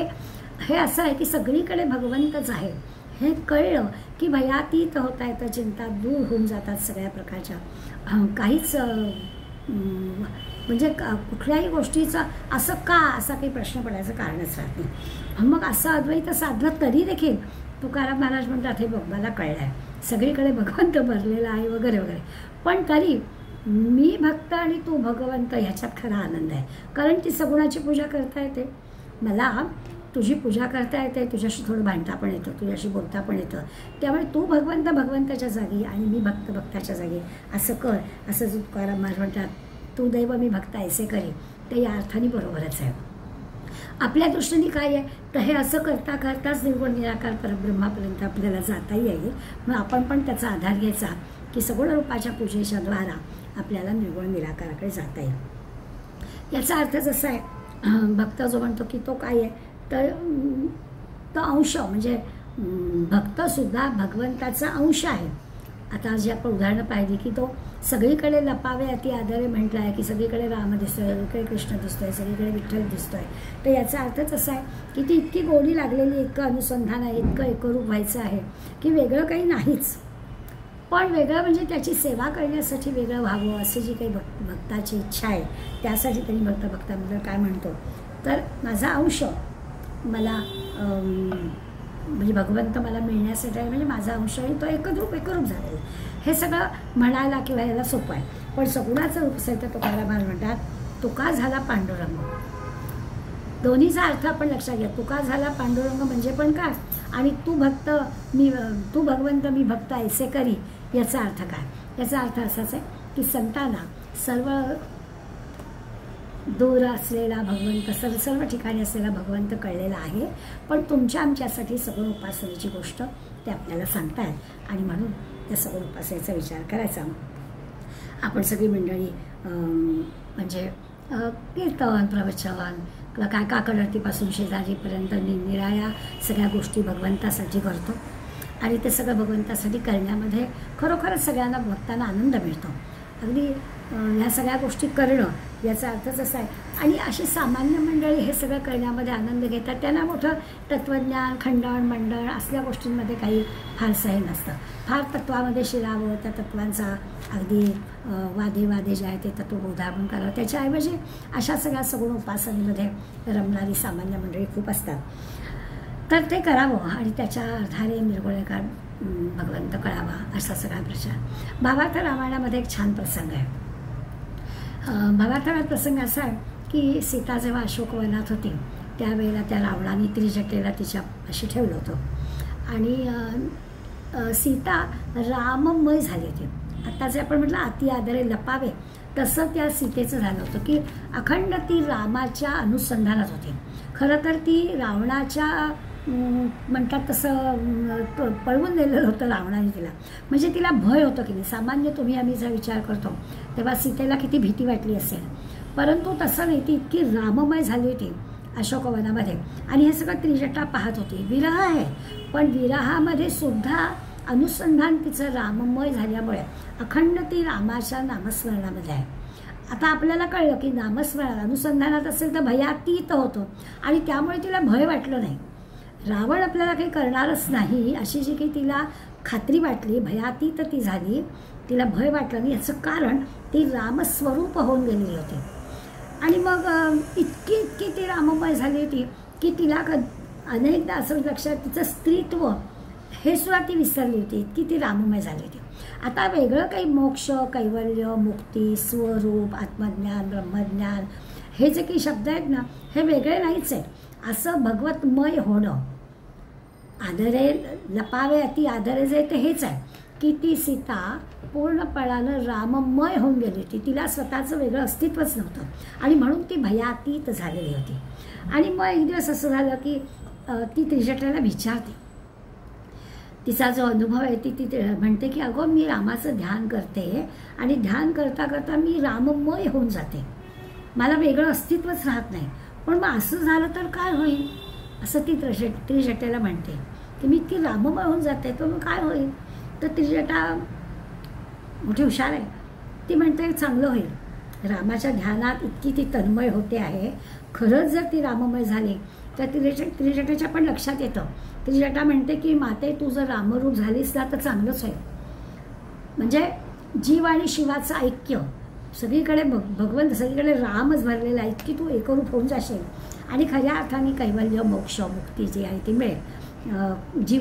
हे असं आहे की सगळीकडे भगवंतच आहे. हे कळलं की भयातीत होता येतं, चिंता दूर होऊन जातात सगळ्या प्रकारच्या. काहीच म्हणजे कुठल्याही गोष्टीचा असं का असा काही प्रश्न पडायचं कारणच राहत नाही. मग असं अद्वैत साधलं तरी देखील तुकाराम महाराज म्हणतात हे बघ मला कळलं आहे, सगळीकडे भगवंत भरलेला आहे वगैरे वगैरे, पण तरी मी भक्त आणि तू भगवंत ह्याच्यात खरा आनंद आहे. कारण ती सगुणाची पूजा करता येते, मला तुझी पूजा करता येते, तुझ्याशी थोडं भांडता पण येतं, तुझ्याशी बोलता पण येतं. त्यामुळे तू भगवंत भगवंताच्या जागी आणि मी भक्त भक्ताच्या जागी असं कर. असं जो तुकाराम महाराज म्हणतात तू दैव मी भक्त ऐसे करी, ते या अर्थाने बरोबरच आहे. आपल्या दृष्टीने काय आहे तर हे असं करता करताच निर्गुण निराकार परब्रह्मापर्यंत आपल्याला जाता येईल. मग आपण पण त्याचा आधार घ्यायचा की सगुण रूपाच्या पूजेच्या द्वारा आपल्याला निर्गुण निराकाराकडे जाता येईल. याचा अर्थ जसा आहे भक्त जो म्हणतो की तो काय आहे तर तो अंश, म्हणजे भक्तसुद्धा भगवंताचा अंश आहे. आता जे आपण उदाहरणं पाहिली की तो सगळीकडे लपावे अति आदरे म्हटलं आहे की सगळीकडे राम दिसतोय, सगळीकडे कृष्ण दिसतोय, सगळीकडे विठ्ठल दिसतोय. तर याचा अर्थच असा आहे की ती इतकी गोडी लागलेली, इतकं अनुसंधान आहे, इतकं एकरूप व्हायचं आहे की वेगळं काही नाहीच. पण वेगळं म्हणजे त्याची सेवा करण्यासाठी वेगळं व्हावं अशी जी काही भक्ताची इच्छा आहे त्यासाठी त्यांनी भक्ताबद्दल काय म्हणतो तर माझा अंश मला म्हणजे भगवंत मला मिळण्यासाठी आहे, म्हणजे माझा अंश आणि तो एकरूप झालेला. हे सगळं म्हणायला किंवा याला सोपं आहे. पण सगुणाचं रूप असेल तर तुकाराम महाराज म्हणतात तुका झाला पांडुरंग. दोन्हीचा अर्थ आपण लक्षात घ्या. तुका झाला पांडुरंग म्हणजे पण काय, आणि तू भगवंत मी भक्त ऐसे करी याचा अर्थ काय. याचा अर्थ असाच आहे की संतांना सर्व दूर असलेला भगवंत, सर्व ठिकाणी असलेला भगवंत कळलेला आहे, पण तुमच्या आमच्यासाठी सगळं उपासनेची गोष्ट ते आपल्याला सांगतायत, आणि म्हणून त्या सगळं उपासनेचा विचार करायचा. आपण सगळी मंडळी म्हणजे कीर्तन प्रवचन किंवा काय काकडआरतीपासून शेजारीपर्यंत निराळ्या सगळ्या गोष्टी भगवंतासाठी करतो, आणि ते सगळं भगवंतासाठी करण्यामध्ये खरोखरच सगळ्यांना भक्तांना आनंद मिळतो. अगदी ह्या सगळ्या गोष्टी करणं याचा अर्थच असा आहे. आणि अशी सामान्य मंडळी हे सगळं करण्यामध्ये आनंद घेतात. त्यांना मोठं तत्त्वज्ञान खंडण मंडळ असल्या गोष्टींमध्ये काही फारसं हे नसतं. फार तत्त्वामध्ये शिरावं, त्या तत्त्वांचा अगदी वादे जे आहे ते तत्त्वबोधापन करावं, त्याच्याऐवजी अशा सगळ्या सगुण उपासनेमध्ये रमणारी सामान्य मंडळी खूप असतात. तर ते करावं आणि त्याच्या आधारे निर्गुणकार भगवंत कळावा असा सगळा प्रचार. भावार्थ रामायणामध्ये एक छान प्रसंग आहे. भावार्थात प्रसंग असा आहे की सीता जेव्हा अशोकवनात होती त्यावेळेला त्या रावणाने त्रिजटेला तिच्या अशी ठेवलं होतं, आणि सीता राममय झाली होती. आता जे आपण म्हटलं अति आदरे लपावे तसं त्या सीतेचं झालं होतं की अखंड ती रामाच्या अनुसंधानात होती. खरं तर ती रावणाच्या म्हणतात तसं पळवून नेलेलं होतं रावणाने तिला, म्हणजे तिला भय होतं की नाही. सामान्य तुम्ही आम्ही जर विचार करतो तेव्हा सीतेला किती भीती वाटली असेल, परंतु तसं नाही. ती इतकी राममय झाली होती अशोकवनामध्ये, आणि हे सगळं त्रिजटा पाहत होती. विरह आहे पण विरहामध्ये सुद्धा अनुसंधान तिचं राममय झाल्यामुळे अखंड ती रामाच्या नामस्मरणामध्ये आहे. आता आपल्याला कळलं की नामस्मरण अनुसंधानात असेल तर भयातीत होतं, आणि त्यामुळे तिला भय वाटलं नाही. रावण आपल्याला काही करणारच नाही अशी जी काही तिला खात्री वाटली, भयातीत ती झाली, तिला भय वाटलं नाही. याचं कारण ती रामस्वरूप होऊन गेलेली होती. आणि मग इतकी ती राममय झाली होती की तिला अनेकदा असं लक्षात तिचं स्त्रीत्व हे सुद्धा ती विसरली होती, इतकी ती राममय झाली होती. आता वेगळं काही मोक्ष कैवल्य मुक्ती स्वरूप आत्मज्ञान ब्रह्मज्ञान हे जे काही शब्द आहेत ना हे वेगळे नाहीच आहे. असं भगवतमय होणं, आदरे लपावे अति आदरे जे ते हेच आहे की ती सीता पूर्णपणानं राममय होऊन गेली होती. तिला स्वतःचं वेगळं अस्तित्वच नव्हतं, आणि म्हणून ती भयातीत झालेली होती. आणि मग एक दिवस असं झालं की ती त्रिजटाला विचारते तिचा जो अनुभव आहे ती म्हणते की अगो मी रामाचं ध्यान करते आणि ध्यान करता करता मी राममय होऊन जाते, मला वेगळं अस्तित्वच राहत नाही. पण मग असं झालं तर काय होईल असं ती त्रिजटेला म्हणते की मी इतकी राममय होऊन जाते तर मग काय होईल. तर त्रिजटा मोठी हुशार आहे, ती म्हणते चांगलं होईल. रामाच्या ध्यानात इतकी ती तन्मय होते आहे, खरंच जर ती राममय झाली तर त्रिजटाच्या पण लक्षात येतं. त्रिजटा म्हणते की माते तू जर रामरूप झालीस ना तर चांगलंच आहे. म्हणजे जीव आणि शिवाचं ऐक्य सगळीकडे भगवंत सगळीकडे रामच भरलेला आहे, इतकी तू एकरूप होऊन जाशील आणि खऱ्या अर्थाने कैवल्य मोक्ष मुक्ती जी आहे ती मिळेल.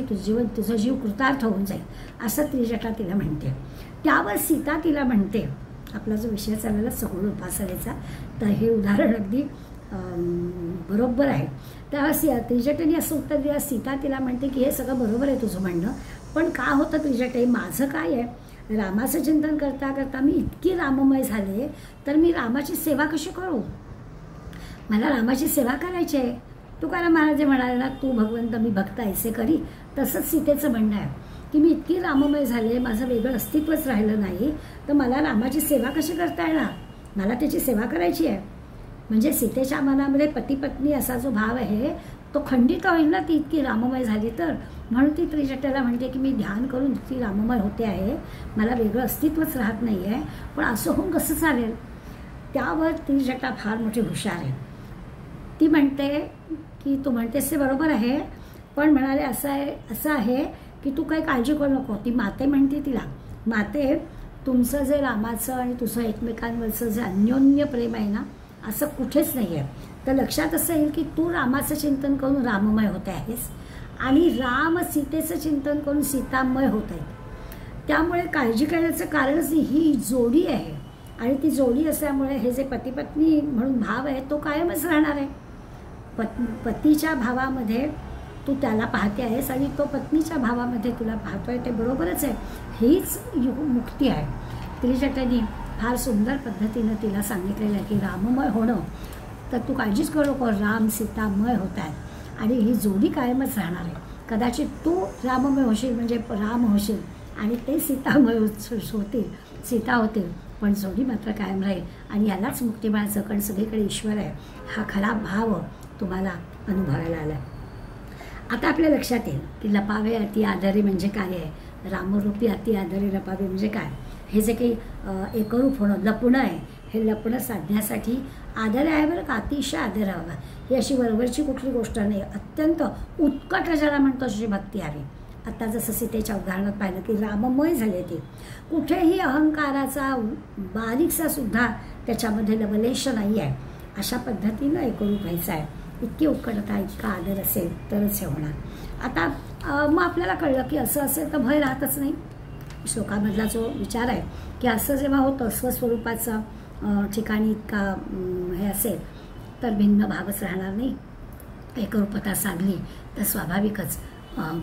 तुझं जीव कृतार्थ होऊन जाईल असं त्रिजटा तिला म्हणते. त्यावर सीता तिला म्हणते, आपला जो विषय चाललेला सगुण उपासनेचा, तर हे उदाहरण अगदी बरोबर आहे. तेव्हा त्रिजटेने असं उत्तर दिलं. सीता तिला म्हणते की हे सगळं बरोबर आहे तुझं म्हणणं, पण का होतं त्रिजटे, माझं काय आहे, रामाचं चिंतन करता करता मी इतकी राममय झाले तर मी रामाची सेवा कशी करू, मला रामाची सेवा करायची आहे. तुकाराम महाराज म्हणाले ना, तू भगवंत मी भक्त ऐसे करी, तसंच सीतेचं म्हणणं आहे की मी इतकी राममय झाले, माझं वेगळं अस्तित्वच राहिलं नाही, तर मला रामाची सेवा कशी करता येणार, मला त्याची सेवा करायची आहे. म्हणजे सीतेच्या मनामध्ये पती पत्नी असा जो भाव आहे तो खंडित होईल ना ती इतकी राममय झाली तर. म्हणून ती त्रिजटेला म्हणते की मी ध्यान करून इतकी राममय होते आहे, मला वेगळं अस्तित्वच राहत नाही आहे, पण असं होऊन कसं चालेल. त्यावर त्रिजटा फार मोठी हुशार आहे. ती म्हणते की तू म्हणतेस ते बरोबर आहे, पण म्हणाले असं आहे की तू काही काळजी करू नको. ती माते म्हणते तिला, माते तुमचं जे रामाचं आणि तुझं एकमेकांवरचं जे अन्योन्य प्रेम आहे ना असं कुठेच नाही आहे. तर लक्षात असं येईल की तू रामाचं चिंतन करून राममय होते आहेस आणि राम सीतेचं चिंतन करून सीतामय होत आहे. त्यामुळे काळजी करण्याचं कारणच ही जोडी आहे आणि ती जोडी असल्यामुळे हे जे पती पत्नी म्हणून भाव आहे तो कायमच राहणार आहे. पतीच्या भावामध्ये तू त्याला पाहते आहेस आणि तो पत्नीच्या भावामध्ये तुला पाहतोय, ते बरोबरच आहे. हीच मुक्ती आहे. त्रिजटाने फार सुंदर पद्धतीनं तिला सांगितलेलं आहे की राममय होणं तर तू काळजीच करू नको, राम सीतामय होत आहेत आणि ही जोडी कायमच राहणार आहे. कदाचित तू राममय होशील म्हणजे राम होशील आणि ते सीतामय होतील, सीता होतील, पण जोडी मात्र कायम राहील आणि यालाच मुक्ती मिळायचं. कारण सगळीकडे ईश्वर आहे हा खरा भाव तुम्हाला अनुभवायला आला. आता आपल्या लक्षात येईल की लपावे अति आदरे म्हणजे काय आहे, रामरूपी अति आदरे लपावे म्हणजे काय. हे जे काही एकरूप होणं लपणं आहे, हे लपणं साधण्यासाठी आदर आहे बरं का, अतिशय आदर हवा. ही अशी वरवरची कुठली गोष्ट नाही, अत्यंत उत्कट ज्याला म्हणतो अशी भक्ती हवी. आता जसं सीतेच्या उदाहरणात पाहिलं की राममय झाले ते, कुठेही अहंकाराचा बारीकसा सुद्धा त्याच्यामध्ये लवलेश नाही आहे. अशा पद्धतीनं एकरूप व्हायचं आहे. इतकी उत्कटता इतका आदर असेल तरच हे होणार. आता मग आपल्याला कळलं की असं असेल तर भय राहतच नाही. श्लोकामधला जो विचार आहे की असं जेव्हा होतं स्वस्वरूपाचं ठिकाणी इतका हे असेल तर भिन्न भावच राहणार नाही. एकरूपता साधली तर स्वाभाविकच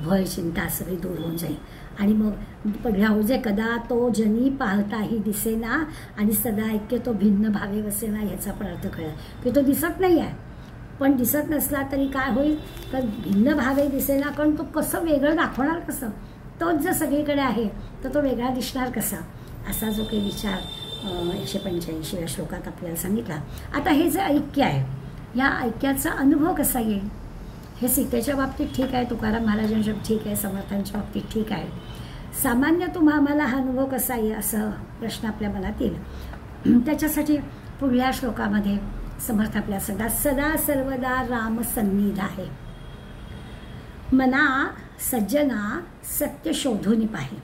भय चिंता सगळी दूर होऊन जाईल. आणि मग पडल्या हो जे कदा तो जनी पाहताही दिसेना आणि सदा ऐक्य तो भिन्न भावे वसेना, याचा पण अर्थ कळला की तो दिसत नाही आहे, पण दिसत नसला तरी काय होईल तर भिन्न भावे दिसेना. कारण तो कसं वेगळं दाखवणार, कसं तोच जर सगळीकडे आहे तर तो वेगळा दिसणार कसा, असा जो काही विचार 185व्या श्लोकात आपल्याला सांगितला. आता हे जे ऐक्य आहे या ऐक्याचा अनुभव कसा येईल, हे सीतेच्या बाबतीत ठीक आहे, तुकाराम महाराजांच्या ठीक आहे, समर्थांच्या बाबतीत ठीक आहे. सामान्य आम्हाला हा अनुभव कसा येईल असं प्रश्न आपल्या मनात येईल. त्याच्यासाठी पुढल्या श्लोकामध्ये समर्थ आपल्या सदा सर्वदा राम सन्निध आहे. मना सज्जना सत्य शोधून पाहे,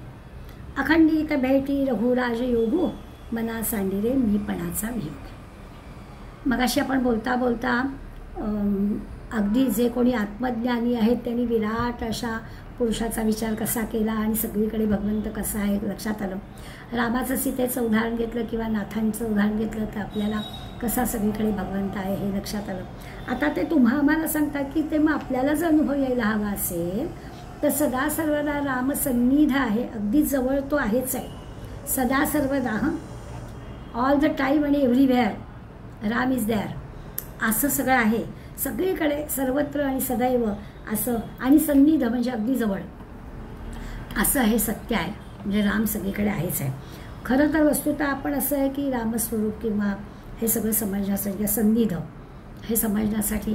अखंडित भेटी रघुराज योगू, मना सांडिरे मीपणाचा वियोग. मगाशी आपण बोलता बोलता अगदी जे कोणी आत्मज्ञानी आहेत त्यांनी विराट अशा पुरुषाचा विचार कसा केला आणि सगळीकडे भगवंत कसा आहे लक्षात आलं. रामाचं सीतेचं उदाहरण घेतलं किंवा नाथांचं उदाहरण घेतलं तर आपल्याला कसा सगळीकडे भगवंत आहे हे लक्षात आलं. आता ते आम्हाला सांगतात की ते मग आपल्याला जर अनुभव यायला हवा असेल तर सदा सर्वदा राम सन्निध आहे, अगदी जवळ तो आहेच आहे. सदा सर्वदा ऑल द टाईम आणि एव्हरीवेअर राम इज देअर, असं सगळं आहे सगळीकडे सर्वत्र आणि सदैव असं. आणि सन्निध म्हणजे अगदी जवळ. असं हे सत्य आहे. म्हणजे राम सगळीकडे आहेच आहे. खरं तर वस्तुतः आपण असं आहे की रामस्वरूप किंवा हे सगळं समजण्यासाठी सन्निध हे समजण्यासाठी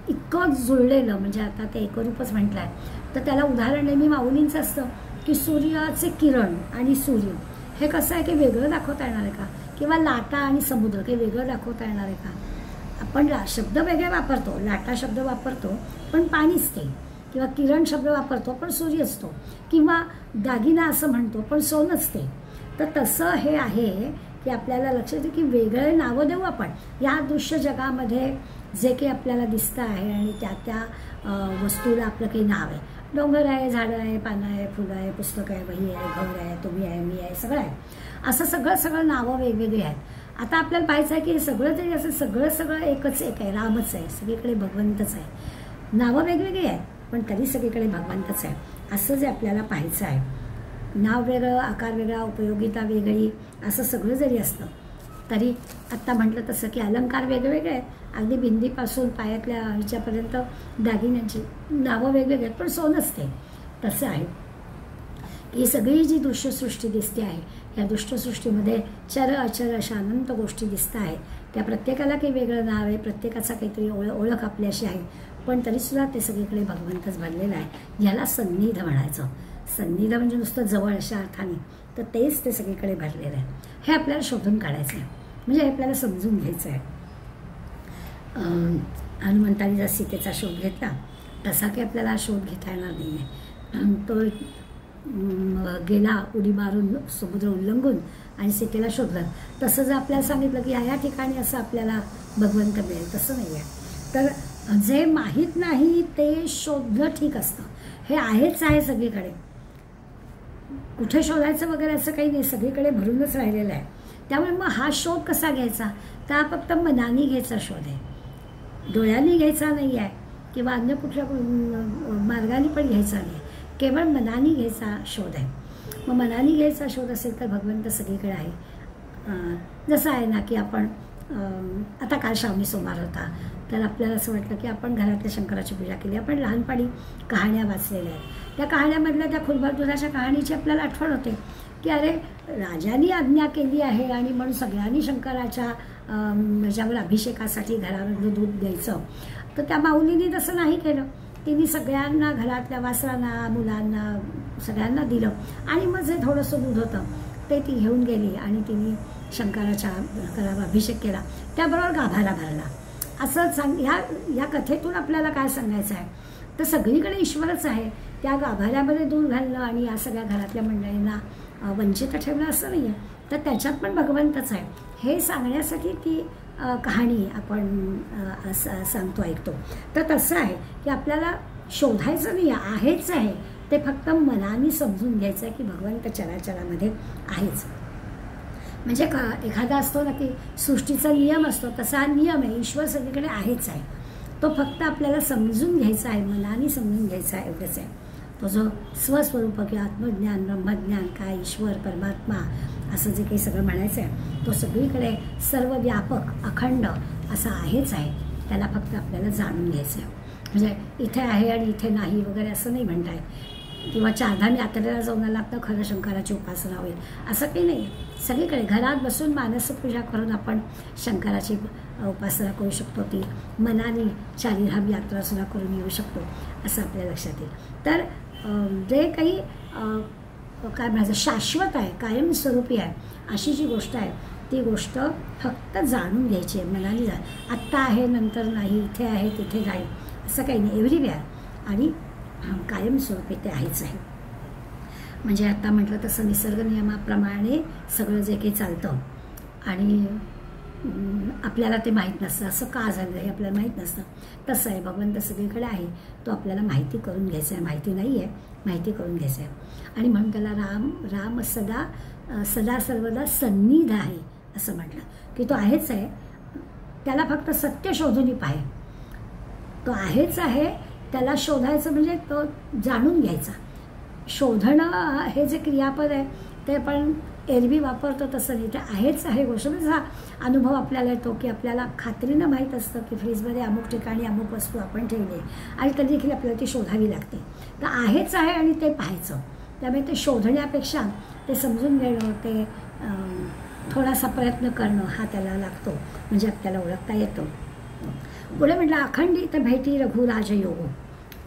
इतकं जुळलेलं, म्हणजे आता ते एकरूपच म्हटलं आहे तर त्याला उदाहरण नेहमी माऊलींचं असतं की सूर्याचे किरण आणि सूर्य हे कसं आहे की वेगळं दाखवता येणार आहे का, किंवा लाटा आणि समुद्र काही वेगळं दाखवता येणार आहे का. आपण शब्द वेगळे वापरतो, लाटा शब्द वापरतो पण पाणीच ते, किंवा किरण शब्द वापरतो पण सूर्य असतो, किंवा दागिना असं म्हणतो पण सोनच ते. तर तसं हे आहे की आपल्याला लक्षात येतं की वेगळे नावं देऊ आपण या दृश्य जगामध्ये जे काही आपल्याला दिसतं आहे आणि त्या त्या वस्तूला आपलं काही नाव आहे. डोंगर आहे, झाडं आहे, पानं आहे, फुलं आहे, पुस्तक आहे, वही आहे, घर आहे, तुम्ही आहे, मी आहे, सगळं आहे. असं सगळं नावं वेगवेगळी आहेत. आता आपल्याला पाहायचं आहे की सगळं तरी असं सगळं एकच एक आहे, रामच आहे, सगळीकडे भगवंतच आहे. नावं वेगवेगळी आहेत पण तरी सगळीकडे भगवंतच आहे असं जे आपल्याला पाहायचं आहे. नाव वेगळं, आकार वेगळा, उपयोगिता वेगळी, असं सगळं जरी असतं तरी आत्ता म्हटलं तसं की अलंकार वेगवेगळे आहेत. अगदी बिंदीपासून पायातल्या ह्याच्यापर्यंत दागिन्यांची नावं वेगवेगळे आहेत पण सोनच ते. तसं आहे ही सगळी जी दृश्यसृष्टी दिसते आहे या दृश्यसृष्टीमध्ये चर अचर अशा अनंत गोष्टी दिसत आहेत. त्या प्रत्येकाला काही वेगळं नाव आहे, प्रत्येकाचा काहीतरी ओळख आपल्याशी आहे, पण तरीसुद्धा ते सगळीकडे भगवंतच भरलेलं आहे. याला सन्निध म्हणायचं. सन्निध म्हणजे नुसतं जवळ अशा अर्थाने, तर तेच ते सगळीकडे भरलेलं आहे. हे आपल्याला शोधून काढायचं आहे, म्हणजे हे आपल्याला समजून घ्यायचं आहे. हनुमंताने जर सीतेचा शोध घेतला तसा काही आपल्याला शोध घेता येणार नाही आहे. तो गेला उडी मारून समुद्र उल्लंघून आणि सीतेला शोधलं. तसं जर आपल्याला सांगितलं की ह्या ठिकाणी असं आपल्याला भगवंत मिळेल, तसं नाही आहे. तर जे माहीत नाही ते शोधलं ठीक असतं. हे आहेच आहे सगळीकडे, कुठे शोधायचं वगैरे असं काही नाही, सगळीकडे भरूनच राहिलेलं आहे. त्यामुळे मग हा शोध कसा घ्यायचा, तर हा फक्त मनाने घ्यायचा शोध आहे, डोळ्यांनी घ्यायचा नाही आहे किंवा अन्य कुठल्या मार्गाने पण घ्यायचा नाही, केवळ मनाने घ्यायचा शोध आहे. मग मनाने घ्यायचा शोध असेल तर भगवंत सगळीकडे आहे. जसं आहे ना की आपण आता काल श्रावणी सोमवार होता तर आपल्याला असं वाटलं की आपण घरातल्या शंकराची पूजा केली. आपण लहानपणी कहाण्या वाचलेल्या आहेत, त्या कहाण्यामधल्या त्या खुरबादुधाच्या कहाणीची आपल्याला आठवण होते की अरे राजांनी आज्ञा केली आहे आणि म्हणून सगळ्यांनी शंकराच्या ह्याच्यावर अभिषेकासाठी घरामधलं दूध द्यायचं. तर त्या माऊलींनी तसं नाही केलं, तिने सगळ्यांना घरातल्या वासरांना, मुलांना, सगळ्यांना दिलं आणि मग जे थोडंसं दूध होतं ते ती घेऊन गेली आणि तिने शंकराच्या घरावर अभिषेक केला, त्याबरोबर गाभारा भरला. असं या कथेतून आपल्याला काय सांगायचं आहे, तर सगळीकडे ईश्वरच आहे. त्या गाभाऱ्यामध्ये दूध घालणं आणि या सगळ्या घरातल्या मंडळींना वंचित ठेवणं असं नाही आहे, तर त्याच्यात पण भगवंतच आहे हे सांगण्यासाठी ती कहाणी आपण सांगतो, ऐकतो. तर तसं आहे की आपल्याला शोधायचं नाही, आहेच आहे ते, फक्त मनाने समजून घ्यायचं आहे की भगवंत चराचरामध्ये आहेच. म्हणजे एखादा असतो ना की सृष्टीचा नियम असतो, तसा हा नियम आहे, ईश्वर सगळीकडे आहेच आहे. तो फक्त आपल्याला समजून घ्यायचा आहे, मनाने समजून घ्यायचा आहे, एवढंच आहे. तो जो स्वस्वरूप किंवा आत्मज्ञान, ब्रह्मज्ञान, काय ईश्वर, परमात्मा असं जे काही सगळं म्हणायचं आहे, तो सगळीकडे सर्व व्यापक अखंड असा आहेच आहे. त्याला फक्त आपल्याला जाणून घ्यायचं आहे. म्हणजे इथे आहे आणि इथे नाही वगैरे असं नाही म्हणताय, किंवा चारधाम यात्रेला जाऊन आला तर खरं शंकराची उपासना होईल असं काही नाही. सगळीकडे घरात बसून मानसपूजा करून आपण शंकराची उपासना करू शकतो, ती मनाने चारधाम यात्रासुद्धा करून येऊ शकतो असं आपल्या लक्षात येईल. तर जे काही काय म्हणायचं शाश्वत आहे, कायमस्वरूपी आहे अशी जी गोष्ट आहे ती गोष्ट फक्त जाणून घ्यायची आहे, मनाने आत्ता आहे नंतर नाही, इथे आहे तिथे नाही असं काही नाही, एव्हरीवेअर आणि कायमस्वरूपी ते आहेच आहे. म्हणजे आता म्हटलं तसं निसर्ग नियमाप्रमाणे सगळं जे काही चालतं आणि आपल्याला ते माहीत नसतं, असं का झालं हे आपल्याला माहीत नसतं. तसं आहे भगवंत सगळीकडे आहे, तो आपल्याला माहिती करून घ्यायचा आहे, माहिती नाही आहे, माहिती करून घ्यायचं आहे. आणि म्हणून त्याला राम सदा सर्वदा सन्निध आहे असं म्हटलं की तो आहेच आहे, त्याला फक्त सत्य शोधून पाहे. तो आहेच आहे, त्याला शोधायचं म्हणजे तो जाणून घ्यायचा. शोधणं हे जे क्रियापद आहे ते पण एरवी वापरतो तसं नाही, ते आहेच आहे गोष्ट. म्हणजे हा अनुभव आपल्याला येतो की आपल्याला खात्रीनं माहीत असतं की फ्रीजमध्ये अमुक ठिकाणी अमुक वस्तू आपण ठेवली आणि तरी देखील आपल्याला ती शोधावी लागते. तर आहेच आहे आणि ते पाहायचं. त्यामुळे ते शोधण्यापेक्षा ते समजून घेणं, ते थोडासा प्रयत्न करणं हा त्याला लागतो, म्हणजे आपल्याला ओळखता येतं. पुढे म्हटलं अखंडित भेटी रघुराज योग.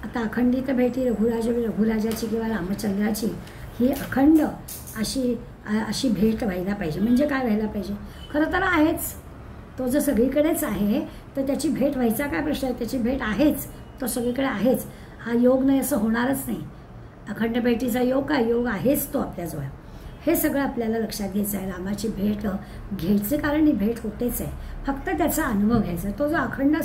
आता अखंडित भेटी रघुराजाची किंवा रामचंद्राची ही अखंड अशी भेट व्हायला पाहिजे. म्हणजे काय व्हायला पाहिजे? खरं तर आहेच, तो जर सगळीकडेच आहे तर त्याची भेट व्हायचा काय प्रश्न आहे? त्याची भेट आहेच, तो सगळीकडे आहेच. हा योग नाही असं होणारच नाही. अखंड भेटीचा योग काय? योग आहेच तो आपल्याजवळ. हे सगळं आपल्याला लक्षात घ्यायचं आहे. रामाची भेट घ्यायचं कारण ही भेट होतेच आहे, फक्त त्याचा अनुभव घ्यायचा. तो जो अखंड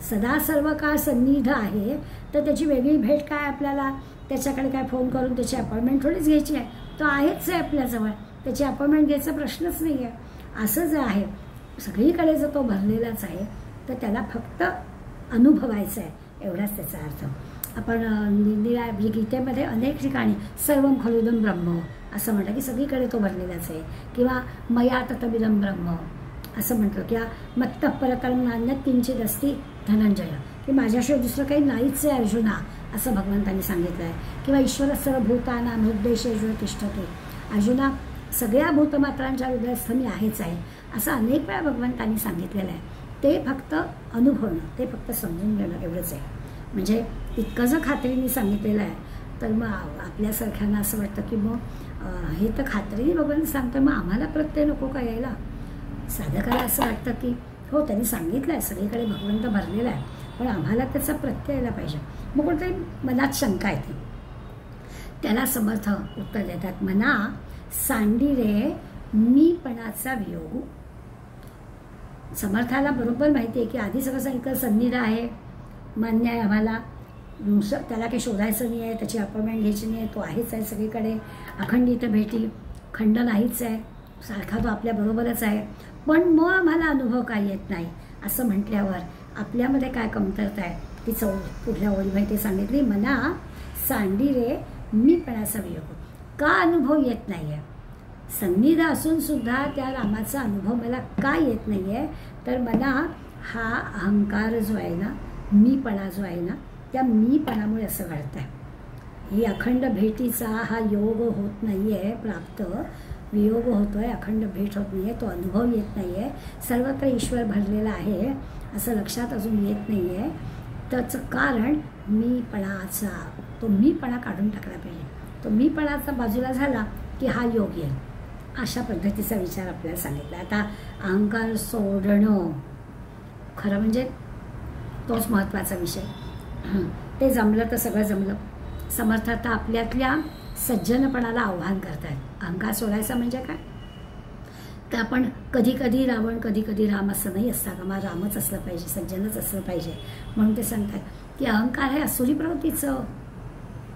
सदा सर्व काळ सन्निध आहे तर त्याची वेगळी भेट काय? आपल्याला त्याच्याकडे काय फोन करून त्याची अपॉइंटमेंट थोडीच घ्यायची आहे. तो आहेच आहे आपल्याजवळ, त्याची अपॉइंटमेंट घ्यायचा प्रश्नच नाही आहे. असं जे आहे सगळीकडे जर तो भरलेलाच आहे तर त्याला फक्त अनुभवायचं आहे, एवढाच त्याचा अर्थ. आपण गीतेमध्ये अनेक ठिकाणी सर्वं खलुदं ब्रह्म असं म्हटलं की सगळीकडे तो भरलेलाच आहे. किंवा मया ततमिदं ब्रह्म असं म्हटलं, किंवा मत्तः परतरं नान्यत् किंचित् अस्ति धनंजय, की माझ्याशिवाय दुसरं काही नाहीच आहे अर्जुना, असं भगवंतांनी सांगितलं आहे. किंवा ईश्वर सर्वभूतानां हृद्देशेषु तिष्ठति, अर्जुना सगळ्या भूतमात्रांच्या हृदयस्थ मी आहेच आहे, असं अनेक वेळा भगवंतांनी सांगितलेलं आहे. ते फक्त अनुभवणं, ते फक्त समजून घेणं एवढंच आहे. म्हणजे इतकं जर खात्रीने सांगितलेलं आहे तर मग आपल्यासारख्यांना असं वाटतं की मग हे तर खात्रीने भगवान सांगतं, मग आम्हाला प्रत्यय नको का यायला? साधकाला असं वाटतं की हो त्यांनी सांगितलं आहे, सगळीकडे भगवंत भरलेला आहे, पण आम्हाला त्याचा प्रत्यय यायला पाहिजे. मग कोणतरी मनात शंका येते. त्याला समर्थ उत्तर देतात, मना सांडी रे मीपणाचा वियोग. समर्थाला बरोबर माहिती आहे की आधी सगळं सांगितलं सन्निध आहे, मान्य आहे आम्हाला, त्याला काही शोधायचं नाही आहे, त्याची अपॉइंटमेंट घ्यायची नाही आहे, तो आहेच आहे सगळीकडे. अखंडित भेटी, खंड नाहीच आहे, सारखा तो आपल्याबरोबरच आहे, पण मग आम्हाला अनुभव काय येत नाही असं म्हटल्यावर आपल्यामध्ये काय कमतरता आहे ती पुढल्या ओळीमध्ये ते सांगितली. मना सांडी रे मीपणाचा वियोग. का अनुभव येत नाही आहे? सन्निध असून सुद्धा त्या रामाचा अनुभव मला का येत नाही आहे? तर मना हा अहंकार जो आहे ना, मीपणा जो आहे ना, त्या मीपणामुळे असं घडतं आहे. ही अखंड भेटीचा हा योग होत नाही आहे प्राप्त, वियोग होतो आहे, अखंड भेट होत नाही आहे, तो अनुभव येत नाही आहे, सर्वत्र ईश्वर भरलेला आहे असं लक्षात अजून येत नाही आहे. त्याचं कारण मीपणाचा, तो मीपणा काढून टाकला पाहिजे. तो मीपणाचा बाजूला झाला की हा योग येईल, अशा पद्धतीचा विचार आपल्याला सांगितला. आता अहंकार सोडणं खरं म्हणजे तोच महत्त्वाचा विषय. ते जमलं तर सगळं जमलं. समर्थ आता आपल्यातल्या सज्जनपणाला आव्हान करतात. अहंकार सोडायचा म्हणजे काय? तर आपण कधी कधी रावण कधी कधी राम असं नाही असता का? मग रामच असलं पाहिजे, सज्जनच असलं पाहिजे. म्हणून ते सांगतात की अहंकार हे असुरी प्रवृत्तीचं